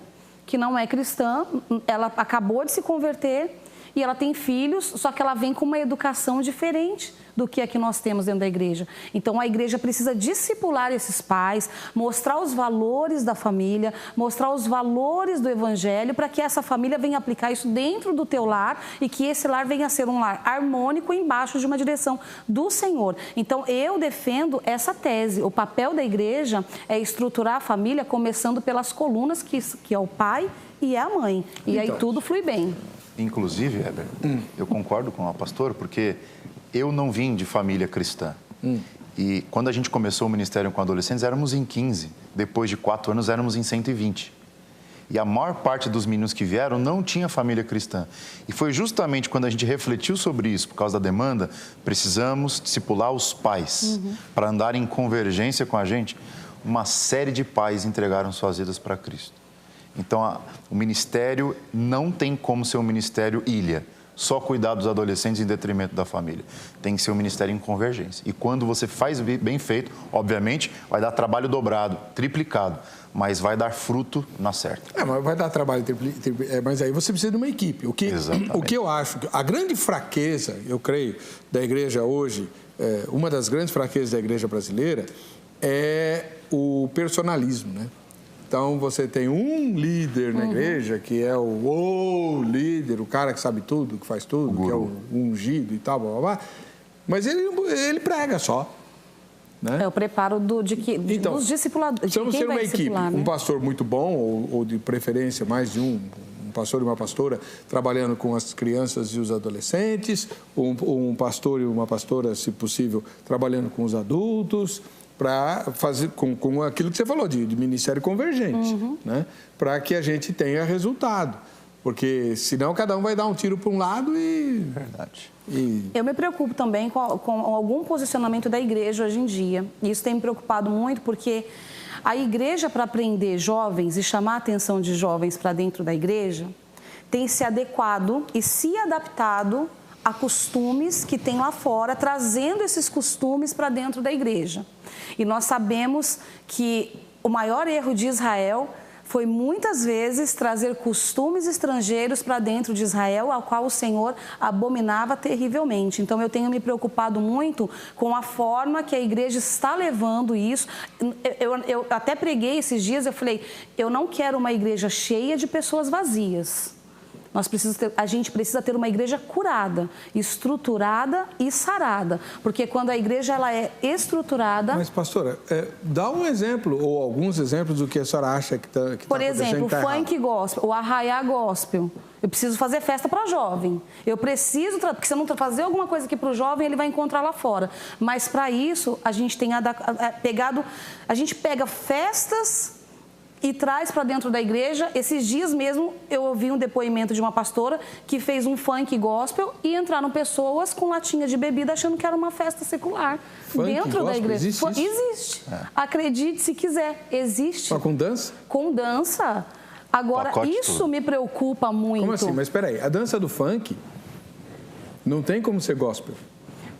que não é cristã, ela acabou de se converter e ela tem filhos, só que ela vem com uma educação diferente do que a que nós temos dentro da igreja. Então, a igreja precisa discipular esses pais, mostrar os valores da família, mostrar os valores do evangelho, para que essa família venha aplicar isso dentro do teu lar e que esse lar venha a ser um lar harmônico embaixo de uma direção do Senhor. Então, eu defendo essa tese. O papel da igreja é estruturar a família começando pelas colunas, que é o pai e é a mãe. E aí tudo flui bem. Inclusive, Heber, eu concordo com a pastora, porque eu não vim de família cristã. E quando a gente começou o ministério com adolescentes, éramos em 15. Depois de 4 anos, éramos em 120. E a maior parte dos meninos que vieram não tinha família cristã. E foi justamente quando a gente refletiu sobre isso, por causa da demanda, precisamos discipular os pais para andar em convergência com a gente. Uma série de pais entregaram suas vidas para Cristo. Então, o ministério não tem como ser um ministério ilha, só cuidar dos adolescentes em detrimento da família. Tem que ser um ministério em convergência. E quando você faz bem feito, obviamente, vai dar trabalho dobrado, triplicado, mas vai dar fruto na certa. Mas vai dar trabalho, mas aí você precisa de uma equipe. O que eu acho, a grande fraqueza, eu creio, da igreja hoje, uma das grandes fraquezas da igreja brasileira é o personalismo, né? Então, você tem um líder na igreja, que é o líder, o cara que sabe tudo, que faz tudo, que é o ungido e tal, blá, blá, blá. Mas ele prega só. Né? É o preparo dos discipuladores. Precisamos ter uma equipe, né? um pastor muito bom, ou de preferência mais de um pastor e uma pastora, trabalhando com as crianças e os adolescentes, um pastor e uma pastora, se possível, trabalhando com os adultos, para fazer com aquilo que você falou, de ministério convergente, né? Para que a gente tenha resultado. Porque senão cada um vai dar um tiro para um lado e... Verdade. Eu me preocupo também com algum posicionamento da igreja hoje em dia. E isso tem me preocupado muito porque a igreja, para prender jovens e chamar a atenção de jovens para dentro da igreja, tem se adequado e se adaptado a costumes que tem lá fora, trazendo esses costumes para dentro da igreja. E nós sabemos que o maior erro de Israel foi muitas vezes trazer costumes estrangeiros para dentro de Israel, ao qual o Senhor abominava terrivelmente. Então, eu tenho me preocupado muito com a forma que a igreja está levando isso. Eu até preguei esses dias, eu falei, eu não quero uma igreja cheia de pessoas vazias. A gente precisa ter uma igreja curada, estruturada e sarada. Porque quando a igreja ela é estruturada... Mas, pastora, dá um exemplo, ou alguns exemplos do que a senhora acha que está acontecendo. Por exemplo, o funk gospel, o arraiá gospel. Eu preciso fazer festa para jovem. Eu preciso, porque se eu não fazer alguma coisa aqui para o jovem, ele vai encontrar lá fora. Mas para isso, a gente tem a gente pega festas e traz para dentro da igreja. Esses dias mesmo eu ouvi um depoimento de uma pastora que fez um funk gospel e entraram pessoas com latinha de bebida achando que era uma festa secular. Funk dentro da igreja. Existe isso? Existe. Acredite se quiser, existe. Mas com dança? Com dança. Agora, isso me preocupa muito. Como assim? Mas espera aí, a dança do funk não tem como ser gospel?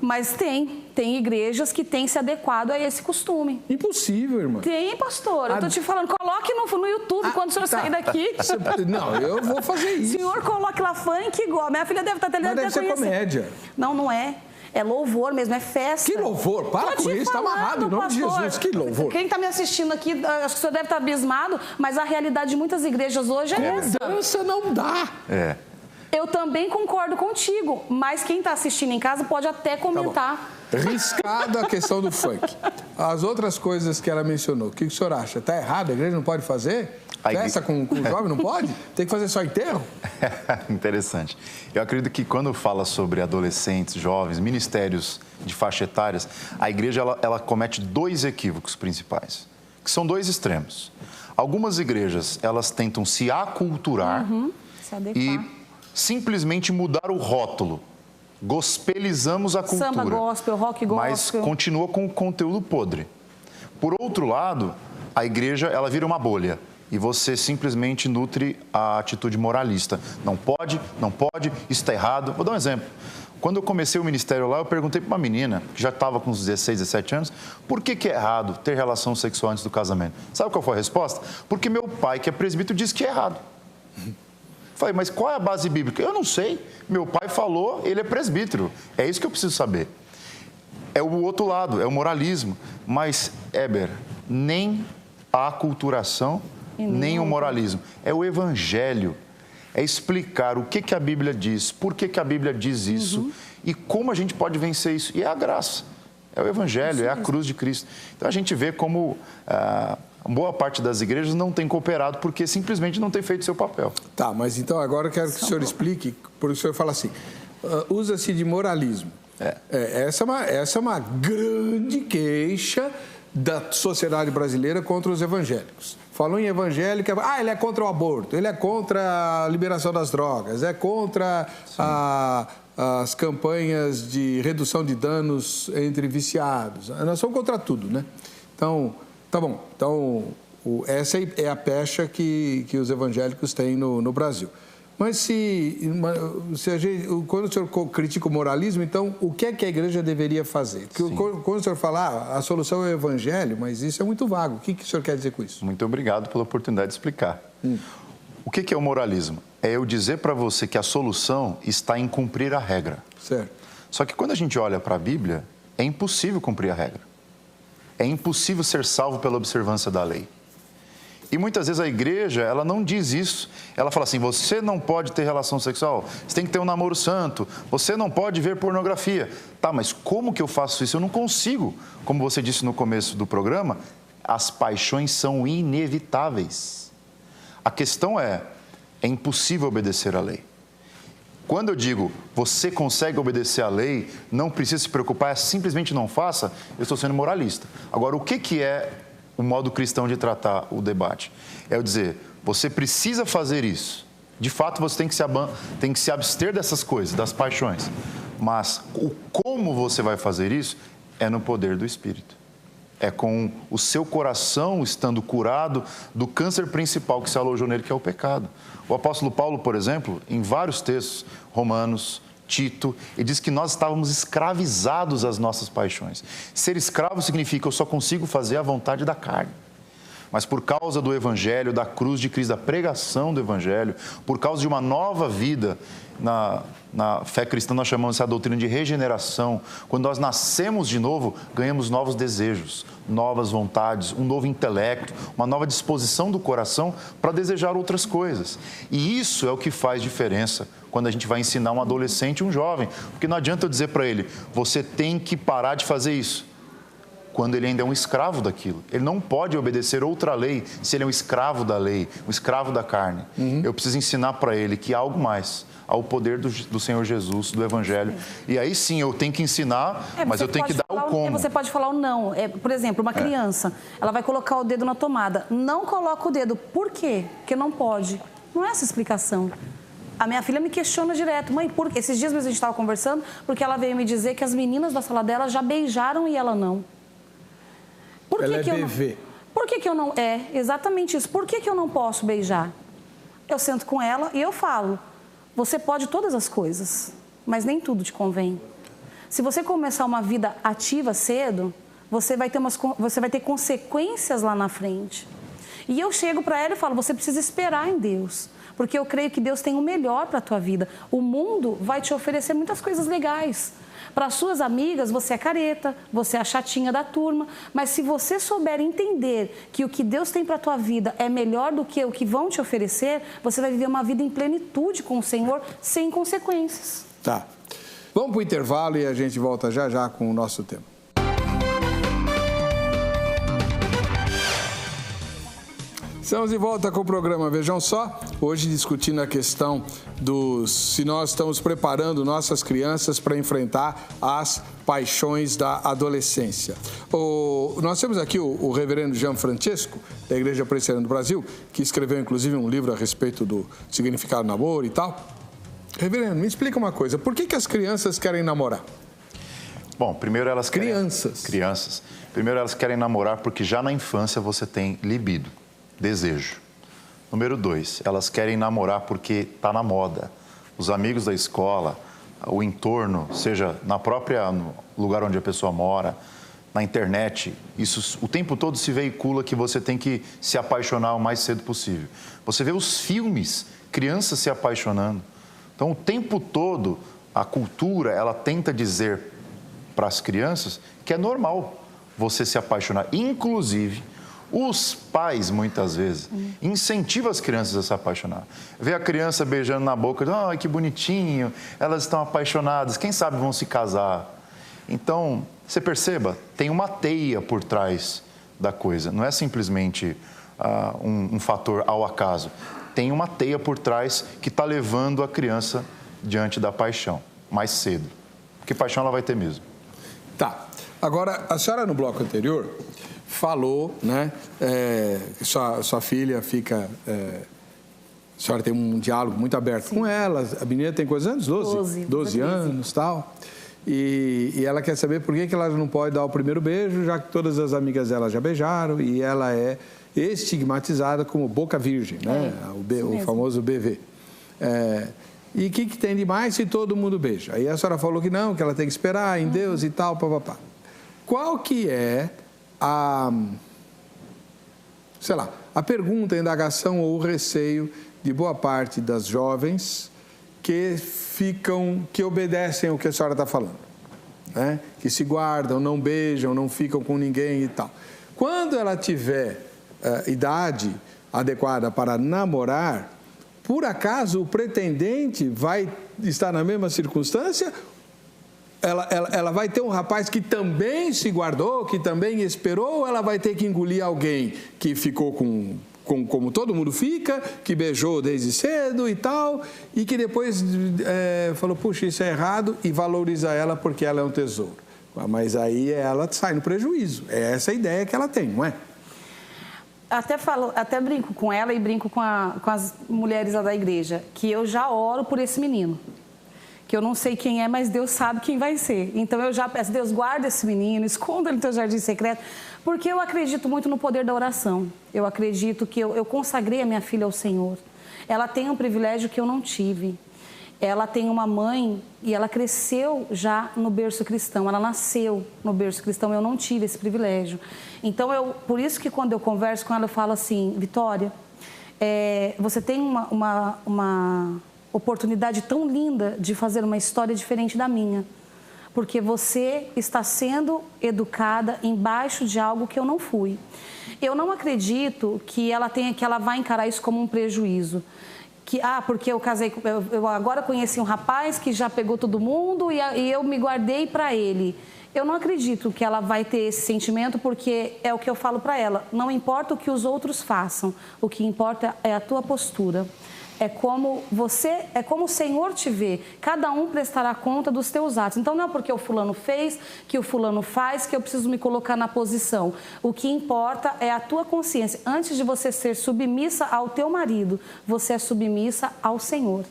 Mas tem igrejas que têm se adequado a esse costume. Impossível, irmã. Tem, pastor. Eu tô te falando, coloque no YouTube quando o senhor sair daqui. Não, eu vou fazer isso. Senhor, coloque lá funk igual. Minha filha deve estar tentando deve ser comédia. Não é. É louvor mesmo, é festa. Que louvor? Para com isso, está amarrado em nome de Jesus. Que louvor. Quem está me assistindo aqui, acho que o senhor deve estar abismado, mas a realidade de muitas igrejas hoje é essa. Dança não dá. Eu também concordo contigo, mas quem está assistindo em casa pode até comentar. Tá riscado a questão do funk. As outras coisas que ela mencionou, o que o senhor acha? Está errado? A igreja não pode fazer? Festa com o jovem não pode? Tem que fazer só enterro? Interessante. Eu acredito que quando fala sobre adolescentes, jovens, ministérios de faixa etárias, a igreja ela comete dois equívocos principais, que são dois extremos. Algumas igrejas, elas tentam se aculturar se adequar. E simplesmente mudar o rótulo. Gospelizamos a cultura. Samba gospel, rock gospel. Mas continua com o conteúdo podre. Por outro lado, a igreja, ela vira uma bolha. E você simplesmente nutre a atitude moralista. Não pode, isso está errado. Vou dar um exemplo. Quando eu comecei o ministério lá, eu perguntei para uma menina, que já estava com uns 16, 17 anos, por que é errado ter relação sexual antes do casamento? Sabe qual foi a resposta? Porque meu pai, que é presbítero, disse que é errado. Falei, mas qual é a base bíblica? Eu não sei. Meu pai falou, ele é presbítero. É isso que eu preciso saber. É o outro lado, é o moralismo. Mas, Éber, nem a aculturação, nem o moralismo. É o evangelho. É explicar o que a Bíblia diz, por que a Bíblia diz isso e como a gente pode vencer isso. E é a graça. É o evangelho, é a cruz de Cristo. Então, a gente vê como... boa parte das igrejas não tem cooperado porque simplesmente não tem feito seu papel. Tá, mas então agora eu quero que o senhor explique, porque o senhor fala assim, usa-se de moralismo. Essa é uma grande queixa da sociedade brasileira contra os evangélicos. Falou em evangélico, ele é contra o aborto, ele é contra a liberação das drogas, é contra as campanhas de redução de danos entre viciados. Nós somos contra tudo, né? Então... Tá bom, então essa é a pecha que os evangélicos têm no Brasil. Mas quando o senhor critica o moralismo, então o que é que a igreja deveria fazer? Porque quando o senhor fala, a solução é o evangelho, mas isso é muito vago. O que o senhor quer dizer com isso? Muito obrigado pela oportunidade de explicar. O que é o moralismo? É eu dizer para você que a solução está em cumprir a regra. Certo. Só que quando a gente olha para a Bíblia, é impossível cumprir a regra. É impossível ser salvo pela observância da lei. E muitas vezes a igreja, ela não diz isso. Ela fala assim, você não pode ter relação sexual, você tem que ter um namoro santo, você não pode ver pornografia. Tá, mas como que eu faço isso? Eu não consigo. Como você disse no começo do programa, as paixões são inevitáveis. A questão é impossível obedecer à lei. Quando eu digo, você consegue obedecer à lei, não precisa se preocupar, simplesmente não faça, eu estou sendo moralista. Agora, o que é o modo cristão de tratar o debate? É eu dizer, você precisa fazer isso. De fato, você tem que se abster dessas coisas, das paixões. Mas como você vai fazer isso é no poder do Espírito. É com o seu coração estando curado do câncer principal que se alojou nele, que é o pecado. O apóstolo Paulo, por exemplo, em vários textos, Romanos, Tito, ele diz que nós estávamos escravizados às nossas paixões. Ser escravo significa que eu só consigo fazer a vontade da carne. mas por causa do Evangelho, da cruz de Cristo, da pregação do Evangelho, por causa de uma nova vida. Na fé cristã nós chamamos essa doutrina de regeneração. Quando nós nascemos de novo, ganhamos novos desejos, novas vontades, um novo intelecto, uma nova disposição do coração para desejar outras coisas. E isso é o que faz diferença quando a gente vai ensinar um adolescente, um jovem. Porque não adianta eu dizer para ele, você tem que parar de fazer isso, quando ele ainda é um escravo daquilo. Ele não pode obedecer outra lei se ele é um escravo da lei, um escravo da carne. Eu preciso ensinar para ele que há algo mais, ao poder do Senhor Jesus, do Evangelho. E aí sim, eu tenho que ensinar, mas eu tenho que dar o como. Você pode falar o não. Por exemplo, uma criança, ela vai colocar o dedo na tomada. Não coloca o dedo. Por quê? Porque não pode. Não é essa a explicação. A minha filha me questiona direto. Mãe, por quê? Esses dias mesmo a gente estava conversando, porque ela veio me dizer que as meninas da sala dela já beijaram e ela não. Por que ela que é eu bebê. não... Por que eu não... É, exatamente isso. Por que eu não posso beijar? Eu sento com ela e eu falo... Você pode todas as coisas, mas nem tudo te convém. Se você começar uma vida ativa cedo, você vai ter consequências lá na frente. E eu chego para ela e falo, você precisa esperar em Deus, porque eu creio que Deus tem o melhor para a tua vida. O mundo vai te oferecer muitas coisas legais. Para as suas amigas, você é careta, você é a chatinha da turma, mas se você souber entender que o que Deus tem para a tua vida é melhor do que o que vão te oferecer, você vai viver uma vida em plenitude com o Senhor, sem consequências. Tá. Vamos para o intervalo e a gente volta já já com o nosso tema. Estamos de volta com o programa Vejam Só, hoje discutindo a questão se nós estamos preparando nossas crianças para enfrentar as paixões da adolescência. Nós temos aqui o reverendo Gianfrancesco, da Igreja Presbiteriana do Brasil, que escreveu inclusive um livro a respeito do significado do namoro e tal. Reverendo, me explica uma coisa, por que as crianças querem namorar? Bom, primeiro elas querem... Crianças. Primeiro elas querem namorar porque já na infância você tem libido. Desejo. Número 2, elas querem namorar porque está na moda. Os amigos da escola, o entorno, seja no lugar onde a pessoa mora, na internet, isso o tempo todo se veicula que você tem que se apaixonar o mais cedo possível. Você vê os filmes, crianças se apaixonando. Então, o tempo todo, a cultura, ela tenta dizer para as crianças que é normal você se apaixonar. Inclusive, os pais, muitas vezes, incentivam as crianças a se apaixonar. Vê a criança beijando na boca, ai, que bonitinho, elas estão apaixonadas, quem sabe vão se casar. Então, você perceba, tem uma teia por trás da coisa. Não é simplesmente um fator ao acaso. Tem uma teia por trás que está levando a criança diante da paixão, mais cedo. Porque paixão ela vai ter mesmo. Tá. Agora, a senhora no bloco anterior falou, né, sua filha fica... a senhora tem um diálogo muito aberto com ela, a menina tem quantos anos? 12 anos e tal. E ela quer saber por que ela não pode dar o primeiro beijo, já que todas as amigas dela já beijaram e ela é estigmatizada como boca virgem, né? O famoso BV. E o que tem de mais se todo mundo beija? Aí a senhora falou que não, que ela tem que esperar em Deus e tal, papapá. Qual que é a pergunta, a indagação ou o receio de boa parte das jovens que obedecem ao que a senhora está falando, né? Que se guardam, não beijam, não ficam com ninguém e tal. Quando ela tiver idade adequada para namorar, por acaso o pretendente vai estar na mesma circunstância? Ela vai ter um rapaz que também se guardou, que também esperou, ou ela vai ter que engolir alguém que ficou como todo mundo fica, que beijou desde cedo e tal, e que depois falou, puxa, isso é errado, e valoriza ela porque ela é um tesouro. Mas aí ela sai no prejuízo. É essa a ideia que ela tem, não é? Até brinco com ela e brinco com as mulheres lá da igreja, que eu já oro por esse menino. Que eu não sei quem é, mas Deus sabe quem vai ser. Então eu já peço, Deus, guarda esse menino, esconda ele no teu jardim secreto, porque eu acredito muito no poder da oração. Eu acredito que eu consagrei a minha filha ao Senhor. Ela tem um privilégio que eu não tive. ela tem uma mãe e ela cresceu já no berço cristão, ela nasceu no berço cristão, eu não tive esse privilégio. Então, por isso que quando eu converso com ela, eu falo assim, Vitória, você tem uma oportunidade tão linda de fazer uma história diferente da minha, porque você está sendo educada embaixo de algo que eu não fui. Eu não acredito que ela vai encarar isso como um prejuízo. Porque eu agora conheci um rapaz que já pegou todo mundo e eu me guardei para ele. Eu não acredito que ela vai ter esse sentimento, porque é o que eu falo para ela. Não importa o que os outros façam, o que importa é a tua postura. É como o Senhor te vê. Cada um prestará conta dos teus atos. Então, não é porque o fulano fez, que o fulano faz, que eu preciso me colocar na posição. O que importa é a tua consciência. Antes de você ser submissa ao teu marido, você é submissa ao Senhor.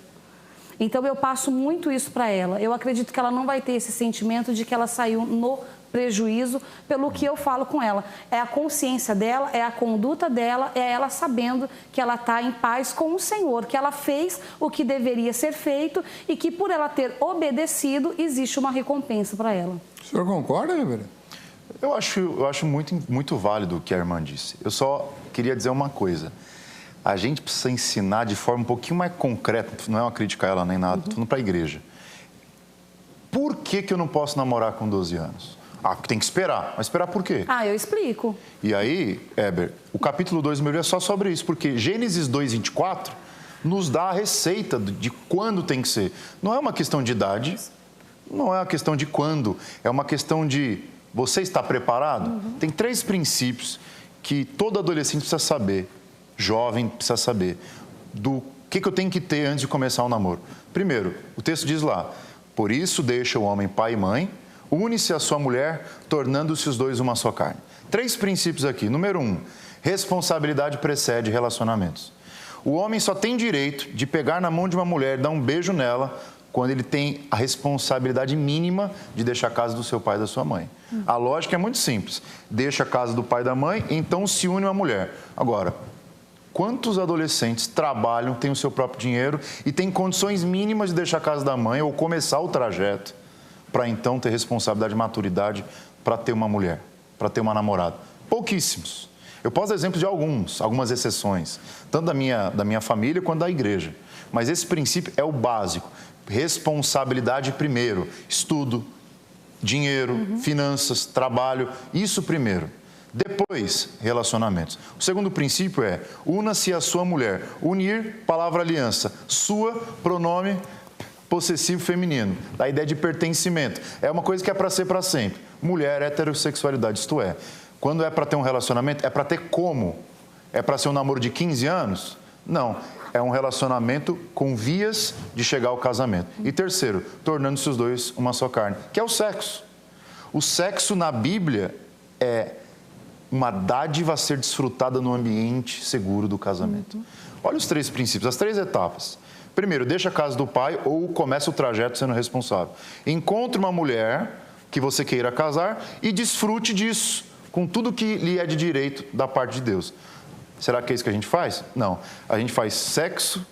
Então, eu passo muito isso para ela. Eu acredito que ela não vai ter esse sentimento de que ela saiu no prejuízo pelo que eu falo com ela. É a consciência dela, é a conduta dela, é ela sabendo que ela está em paz com o Senhor, que ela fez o que deveria ser feito e que por ela ter obedecido, existe uma recompensa para ela. O senhor concorda, Reverendo? Eu acho muito válido o que a irmã disse. Eu só queria dizer uma coisa. A gente precisa ensinar de forma um pouquinho mais concreta, não é uma crítica a ela nem nada, estou falando para a igreja. Por que eu não posso namorar com 12 anos? Tem que esperar. Mas esperar por quê? Eu explico. E aí, Heber, o capítulo 2 do meu livro é só sobre isso, porque Gênesis 2:24 nos dá a receita de quando tem que ser. Não é uma questão de idade, não é uma questão de quando, é uma questão de você está preparado? Tem 3 princípios que todo adolescente precisa saber, jovem precisa saber, do que eu tenho que ter antes de começar um namoro. Primeiro, o texto diz lá, por isso deixa o homem pai e mãe, une-se a sua mulher, tornando-se os dois uma só carne. 3 princípios aqui. Número 1, responsabilidade precede relacionamentos. O homem só tem direito de pegar na mão de uma mulher, dar um beijo nela, quando ele tem a responsabilidade mínima de deixar a casa do seu pai e da sua mãe. A lógica é muito simples. Deixa a casa do pai e da mãe, então se une uma mulher. Agora, quantos adolescentes trabalham, têm o seu próprio dinheiro e têm condições mínimas de deixar a casa da mãe ou começar o trajeto para então ter responsabilidade e maturidade para ter uma mulher, para ter uma namorada? Pouquíssimos. Eu posso dar exemplo de algumas exceções, tanto da minha família quanto da igreja. Mas esse princípio é o básico. Responsabilidade primeiro, estudo, dinheiro, finanças, trabalho, isso primeiro. Depois, relacionamentos. O segundo princípio é, una-se a sua mulher. Unir, palavra aliança. Sua, pronome possessivo feminino, da ideia de pertencimento. É uma coisa que é para ser para sempre. Mulher, heterossexualidade, isto é, quando é para ter um relacionamento, é para ter como? É para ser um namoro de 15 anos? Não, é um relacionamento com vias de chegar ao casamento. E terceiro, tornando-se os dois uma só carne, que é o sexo. O sexo na Bíblia é uma dádiva a ser desfrutada no ambiente seguro do casamento. Olha os 3 princípios, as 3 etapas. Primeiro, deixa a casa do pai ou começa o trajeto sendo responsável. Encontre uma mulher que você queira casar e desfrute disso, com tudo que lhe é de direito da parte de Deus. Será que é isso que a gente faz? Não. A gente faz sexo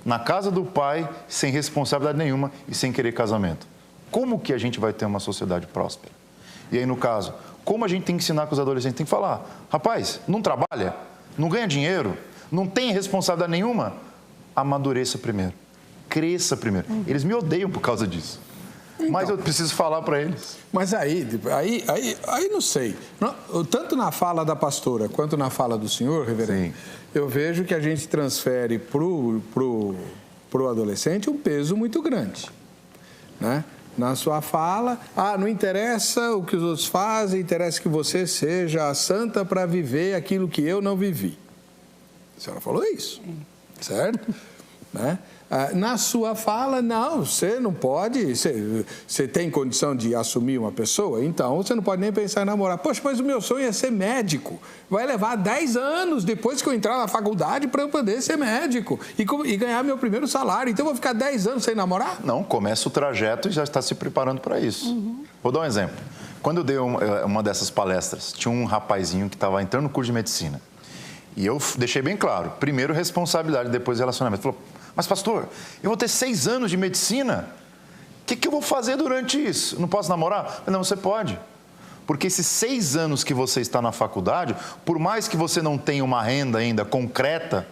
na casa do pai, sem responsabilidade nenhuma e sem querer casamento. Como que a gente vai ter uma sociedade próspera? E aí, no caso, como a gente tem que ensinar com os adolescentes? Tem que falar, rapaz, não trabalha, não ganha dinheiro, não tem responsabilidade nenhuma? Amadureça primeiro, cresça primeiro. Eles me odeiam por causa disso. Então, mas eu preciso falar para eles. Mas aí não sei. Tanto na fala da pastora quanto na fala do senhor, reverendo, eu vejo que a gente transfere pro adolescente um peso muito grande, né? Na sua fala, não interessa o que os outros fazem, interessa que você seja a santa para viver aquilo que eu não vivi. A senhora falou isso, certo? Né? Na sua fala, não, você não pode, você tem condição de assumir uma pessoa, então você não pode nem pensar em namorar. Poxa, mas o meu sonho é ser médico. Vai levar 10 anos depois que eu entrar na faculdade para eu poder ser médico e ganhar meu primeiro salário. Então eu vou ficar 10 anos sem namorar? Não, começa o trajeto e já está se preparando para isso. Vou dar um exemplo. Quando eu dei uma dessas palestras, tinha um rapazinho que estava entrando no curso de medicina. E eu deixei bem claro, primeiro responsabilidade, depois relacionamento. Falou, Mas, pastor, eu vou ter 6 anos de medicina. O que eu vou fazer durante isso? Não posso namorar? Não, você pode. Porque esses 6 anos que você está na faculdade, por mais que você não tenha uma renda ainda concreta,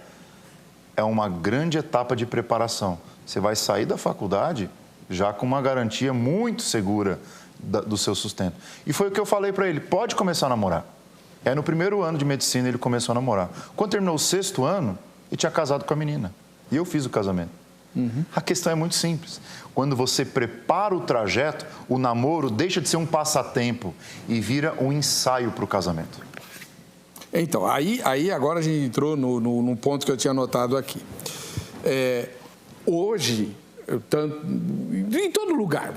é uma grande etapa de preparação. Você vai sair da faculdade já com uma garantia muito segura do seu sustento. E foi o que eu falei para ele, pode começar a namorar. No primeiro ano de medicina ele começou a namorar. Quando terminou o 6º ano, ele tinha casado com a menina. E eu fiz o casamento. A questão é muito simples. Quando você prepara o trajeto, o namoro deixa de ser um passatempo e vira um ensaio para o casamento. Então, aí agora a gente entrou num ponto que eu tinha anotado aqui. Hoje, em todo lugar,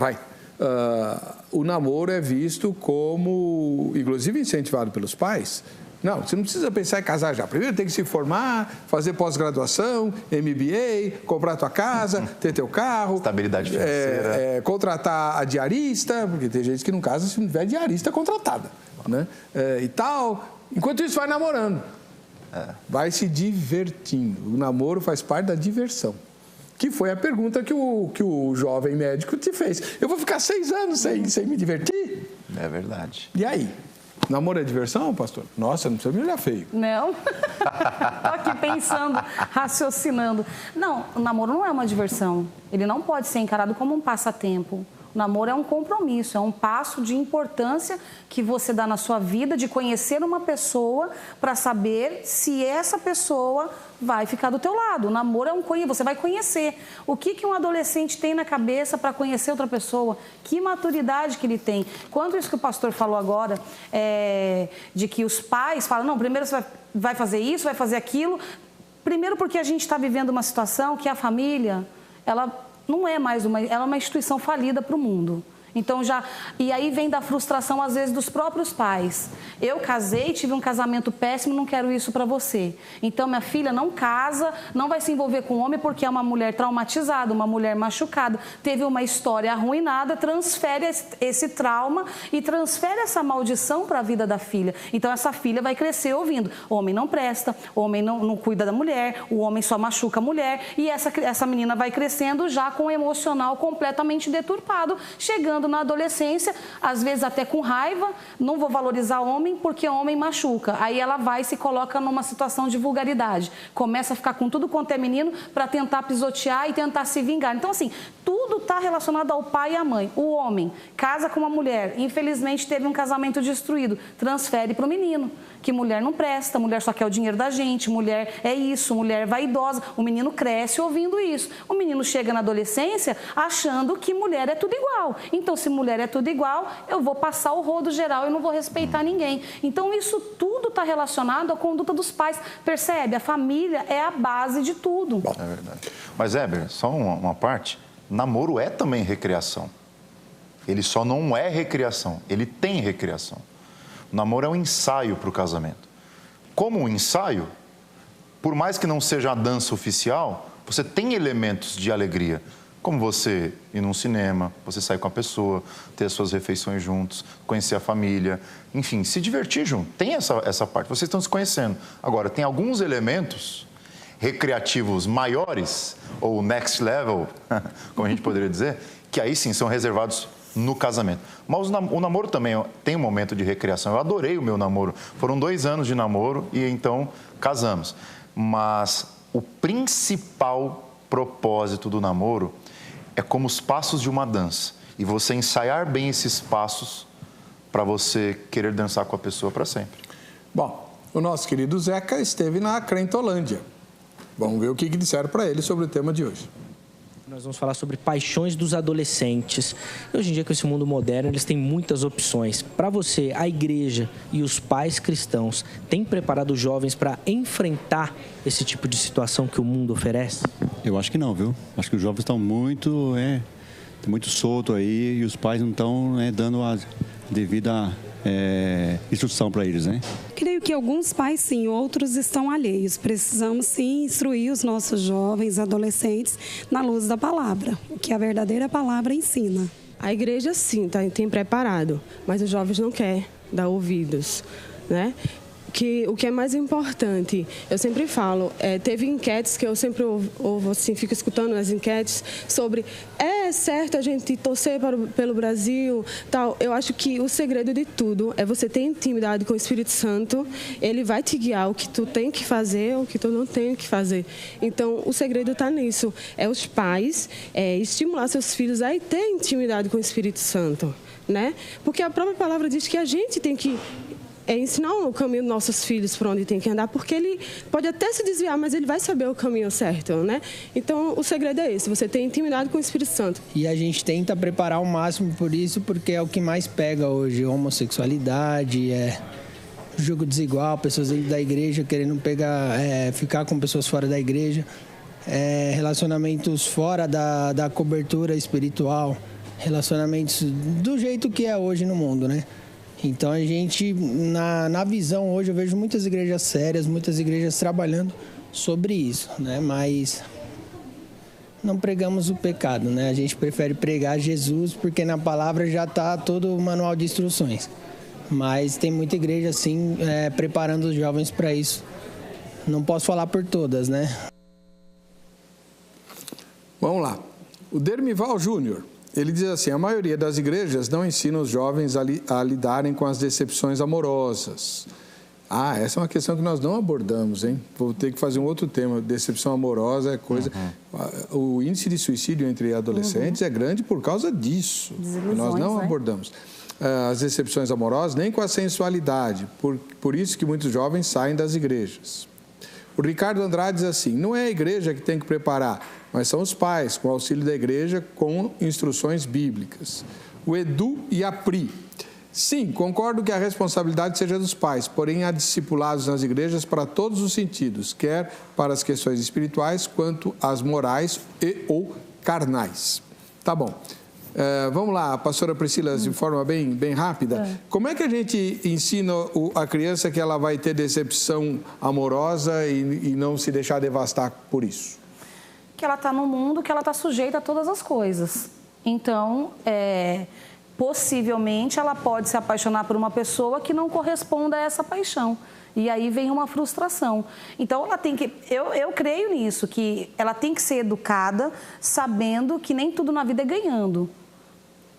o namoro é visto como, inclusive incentivado pelos pais. Não, você não precisa pensar em casar já. Primeiro tem que se formar, fazer pós-graduação, MBA, comprar tua casa, ter teu carro. Estabilidade financeira. Contratar a diarista, porque tem gente que não casa se não tiver diarista contratada. Né? E tal. Enquanto isso, vai namorando. Vai se divertindo. O namoro faz parte da diversão. Que foi a pergunta que o jovem médico te fez. Eu vou ficar 6 anos sem me divertir? É verdade. E aí? Namoro é diversão, pastor? Nossa, não precisa me olhar feio. Não. Estou aqui pensando, raciocinando. Não, o namoro não é uma diversão. Ele não pode ser encarado como um passatempo. O namoro é um compromisso, é um passo de importância que você dá na sua vida de conhecer uma pessoa para saber se essa pessoa vai ficar do teu lado. O namoro é você vai conhecer. O que um adolescente tem na cabeça para conhecer outra pessoa? Que maturidade que ele tem? Quanto isso que o pastor falou agora, de que os pais falam, não, primeiro você vai fazer isso, vai fazer aquilo. Primeiro porque a gente está vivendo uma situação que a família, ela não é mais ela é uma instituição falida para o mundo. Então e aí vem da frustração às vezes dos próprios pais. Eu casei, tive um casamento péssimo, não quero isso para você. Então minha filha não casa, não vai se envolver com homem porque é uma mulher traumatizada, uma mulher machucada, teve uma história arruinada, transfere esse trauma e transfere essa maldição para a vida da filha. Então essa filha vai crescer ouvindo, homem não presta, homem não cuida da mulher, o homem só machuca a mulher, e essa menina vai crescendo já com o emocional completamente deturpado, chegando na adolescência, às vezes até com raiva, não vou valorizar homem porque homem machuca. Aí ela vai e se coloca numa situação de vulgaridade. Começa a ficar com tudo quanto é menino para tentar pisotear e tentar se vingar. Então, assim, tudo está relacionado ao pai e à mãe. O homem casa com uma mulher, infelizmente teve um casamento destruído, transfere para o menino, que mulher não presta, mulher só quer o dinheiro da gente, mulher é isso, mulher vaidosa. O menino cresce ouvindo isso. O menino chega na adolescência achando que mulher é tudo igual. Então, se mulher é tudo igual, eu vou passar o rodo geral e não vou respeitar ninguém. Então, isso tudo está relacionado à conduta dos pais. Percebe? A família é a base de tudo. É verdade. Mas, Heber, só uma parte. Namoro é também recreação. Ele só não é recreação. Ele tem recreação. O namoro é um ensaio para o casamento. Como um ensaio, por mais que não seja a dança oficial, você tem elementos de alegria. Como você ir num cinema, você sair com a pessoa, ter as suas refeições juntos, conhecer a família, enfim, se divertir junto. Tem essa parte, vocês estão se conhecendo. Agora, tem alguns elementos recreativos maiores, ou next level, como a gente poderia dizer, que aí sim são reservados no casamento. Mas o namoro também tem um momento de recreação. Eu adorei o meu namoro. Foram 2 anos de namoro e então casamos. Mas o principal propósito do namoro é como os passos de uma dança. E você ensaiar bem esses passos para você querer dançar com a pessoa para sempre. Bom, o nosso querido Zeca esteve na Crentolândia. Vamos ver o que disseram para ele sobre o tema de hoje. Nós vamos falar sobre paixões dos adolescentes. Hoje em dia, com esse mundo moderno, eles têm muitas opções. Para você, a igreja e os pais cristãos têm preparado os jovens para enfrentar esse tipo de situação que o mundo oferece? Eu acho que não, viu? Acho que os jovens estão muito soltos aí e os pais não estão dando a devida instrução para eles, né? Creio que alguns pais sim, outros estão alheios. Precisamos sim instruir os nossos jovens, adolescentes, na luz da palavra, o que a verdadeira palavra ensina. A igreja sim tem preparado, mas os jovens não querem dar ouvidos, né? que o que é mais importante, eu sempre falo, teve enquetes que eu sempre ouvo assim, fico escutando as enquetes sobre é certo a gente torcer pelo Brasil, tal. Eu acho que o segredo de tudo é você ter intimidade com o Espírito Santo. Ele vai te guiar o que tu tem que fazer, o que tu não tem que fazer. Então, o segredo está nisso. É os pais estimular seus filhos a ter intimidade com o Espírito Santo, né? Porque a própria palavra diz que a gente tem que ensinar o caminho dos nossos filhos por onde tem que andar, porque ele pode até se desviar, mas ele vai saber o caminho certo, né? Então, o segredo é esse, você ter intimidade com o Espírito Santo. E a gente tenta preparar o máximo por isso, porque é o que mais pega hoje, homossexualidade, jogo desigual, pessoas dentro da igreja querendo ficar com pessoas fora da igreja, relacionamentos fora da cobertura espiritual, relacionamentos do jeito que é hoje no mundo, né? Então, a gente, na visão hoje, eu vejo muitas igrejas sérias, muitas igrejas trabalhando sobre isso, né? Mas não pregamos o pecado, né? A gente prefere pregar Jesus, porque na palavra já está todo o manual de instruções. Mas tem muita igreja, assim, preparando os jovens para isso. Não posso falar por todas, né? Vamos lá. O Dermival Júnior. Ele diz assim, a maioria das igrejas não ensina os jovens a lidarem com as decepções amorosas. Essa é uma questão que nós não abordamos, hein? Vou ter que fazer um outro tema. Decepção amorosa é coisa... O índice de suicídio entre adolescentes é grande por causa disso. Nós não abordamos as decepções amorosas, nem com a sensualidade. Por isso que muitos jovens saem das igrejas. O Ricardo Andrade diz assim, não é a igreja que tem que preparar, mas são os pais, com o auxílio da igreja, com instruções bíblicas. O Edu e a Pri. Sim, concordo que a responsabilidade seja dos pais, porém há discipulados nas igrejas para todos os sentidos, quer para as questões espirituais, quanto as morais ou carnais. Tá bom. Vamos lá, pastora Priscila, de forma bem rápida. Como é que a gente ensina a criança que ela vai ter decepção amorosa e não se deixar devastar por isso? Que ela está no mundo, que ela está sujeita a todas as coisas. Então, possivelmente, ela pode se apaixonar por uma pessoa que não corresponda a essa paixão. E aí vem uma frustração. Então, ela tem que... Eu creio nisso, que ela tem que ser educada sabendo que nem tudo na vida é ganhando.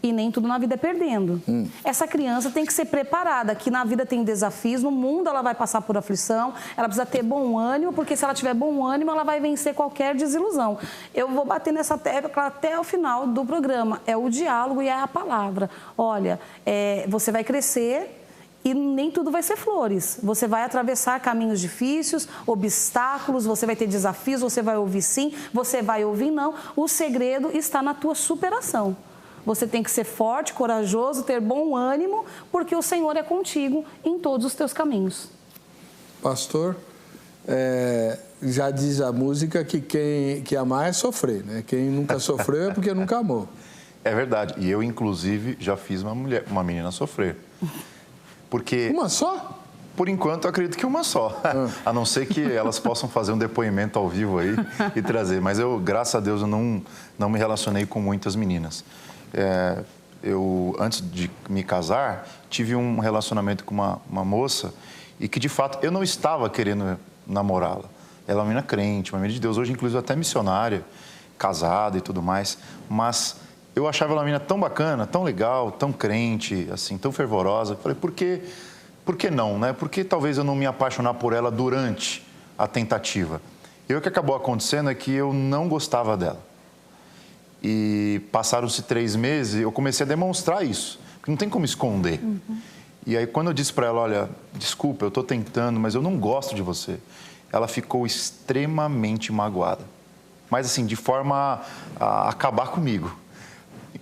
E nem tudo na vida é perdendo. Essa criança tem que ser preparada, que na vida tem desafios, no mundo ela vai passar por aflição, ela precisa ter bom ânimo, porque se ela tiver bom ânimo, ela vai vencer qualquer desilusão. Eu vou bater nessa tecla até o final do programa. É o diálogo e é a palavra. Olha, você vai crescer e nem tudo vai ser flores. Você vai atravessar caminhos difíceis, obstáculos, você vai ter desafios, você vai ouvir sim, você vai ouvir não. O segredo está na tua superação. Você tem que ser forte, corajoso, ter bom ânimo, porque o Senhor é contigo em todos os teus caminhos. Pastor, já diz a música que amar é sofrer, né? Quem nunca sofreu é porque nunca amou. É verdade. E eu, inclusive, já fiz uma menina sofrer. Porque... Uma só? Por enquanto, eu acredito que uma só. A não ser que elas possam fazer um depoimento ao vivo aí e trazer. Mas eu, graças a Deus, eu não me relacionei com muitas meninas. Eu, antes de me casar, tive um relacionamento com uma moça e que, de fato, eu não estava querendo namorá-la. Ela é uma menina crente, uma menina de Deus, hoje, inclusive, até missionária, casada e tudo mais. Mas eu achava ela uma menina tão bacana, tão legal, tão crente, assim, tão fervorosa. Falei, por que não, né? Por que talvez eu não me apaixonar por ela durante a tentativa? E o que acabou acontecendo é que eu não gostava dela. E passaram-se 3 meses e eu comecei a demonstrar isso, porque não tem como esconder. E aí, quando eu disse para ela, olha, desculpa, eu estou tentando, mas eu não gosto de você, ela ficou extremamente magoada. Mas assim, de forma a acabar comigo.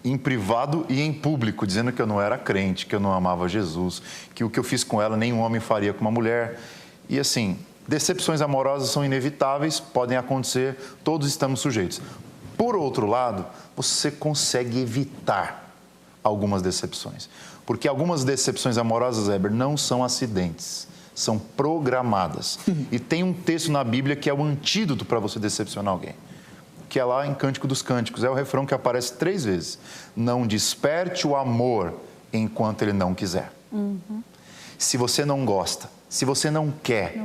Em privado e em público, dizendo que eu não era crente, que eu não amava Jesus, que o que eu fiz com ela nenhum homem faria com uma mulher. E assim, decepções amorosas são inevitáveis, podem acontecer, todos estamos sujeitos. Por outro lado, você consegue evitar algumas decepções. Porque algumas decepções amorosas, Heber, não são acidentes, são programadas. E tem um texto na Bíblia que é o antídoto para você decepcionar alguém. Que é lá em Cântico dos Cânticos, é o refrão que aparece 3 vezes. Não desperte o amor enquanto ele não quiser. Se você não gosta, Se você não quer,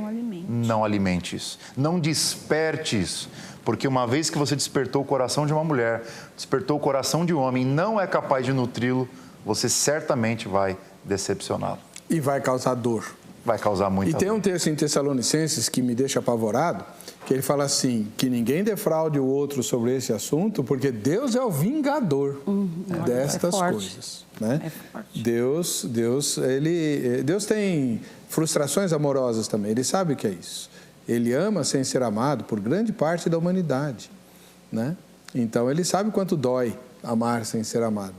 não alimente isso. Não desperte isso. Porque uma vez que você despertou o coração de uma mulher, despertou o coração de um homem e não é capaz de nutri-lo, você certamente vai decepcioná-lo. E vai causar dor. Vai causar muita dor. E tem um texto em Tessalonicenses que me deixa apavorado, que ele fala assim, que ninguém defraude o outro sobre esse assunto, porque Deus é o vingador destas coisas. Né? Deus tem frustrações amorosas também, ele sabe o que é isso. Ele ama sem ser amado por grande parte da humanidade. Né? Então, ele sabe quanto dói amar sem ser amado.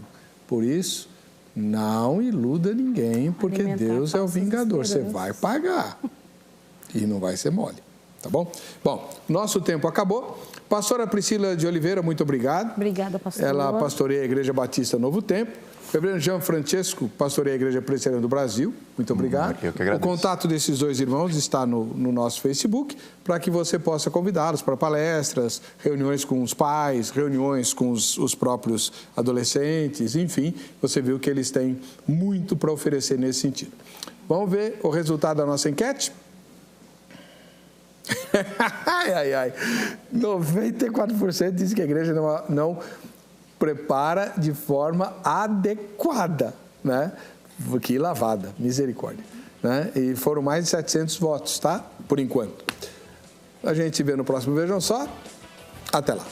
Por isso, não iluda ninguém, porque Deus é o vingador. Você vai pagar e não vai ser mole. Tá bom? Bom, nosso tempo acabou. Pastora Priscila de Oliveira, muito obrigado. Obrigada, pastor. Ela pastoreia a Igreja Batista Novo Tempo. Reverendo Jean Francesco, pastoreia a Igreja Presbiteriana do Brasil. Muito obrigado. Eu que agradeço. O contato desses dois irmãos está no nosso Facebook, para que você possa convidá-los para palestras, reuniões com os pais, reuniões com os próprios adolescentes, enfim, você viu que eles têm muito para oferecer nesse sentido. Vamos ver o resultado da nossa enquete? 94% diz que a igreja não prepara de forma adequada, né? Que lavada, misericórdia, né? E foram mais de 700 votos, tá? Por enquanto. A gente se vê no próximo Vejam Só. Até lá.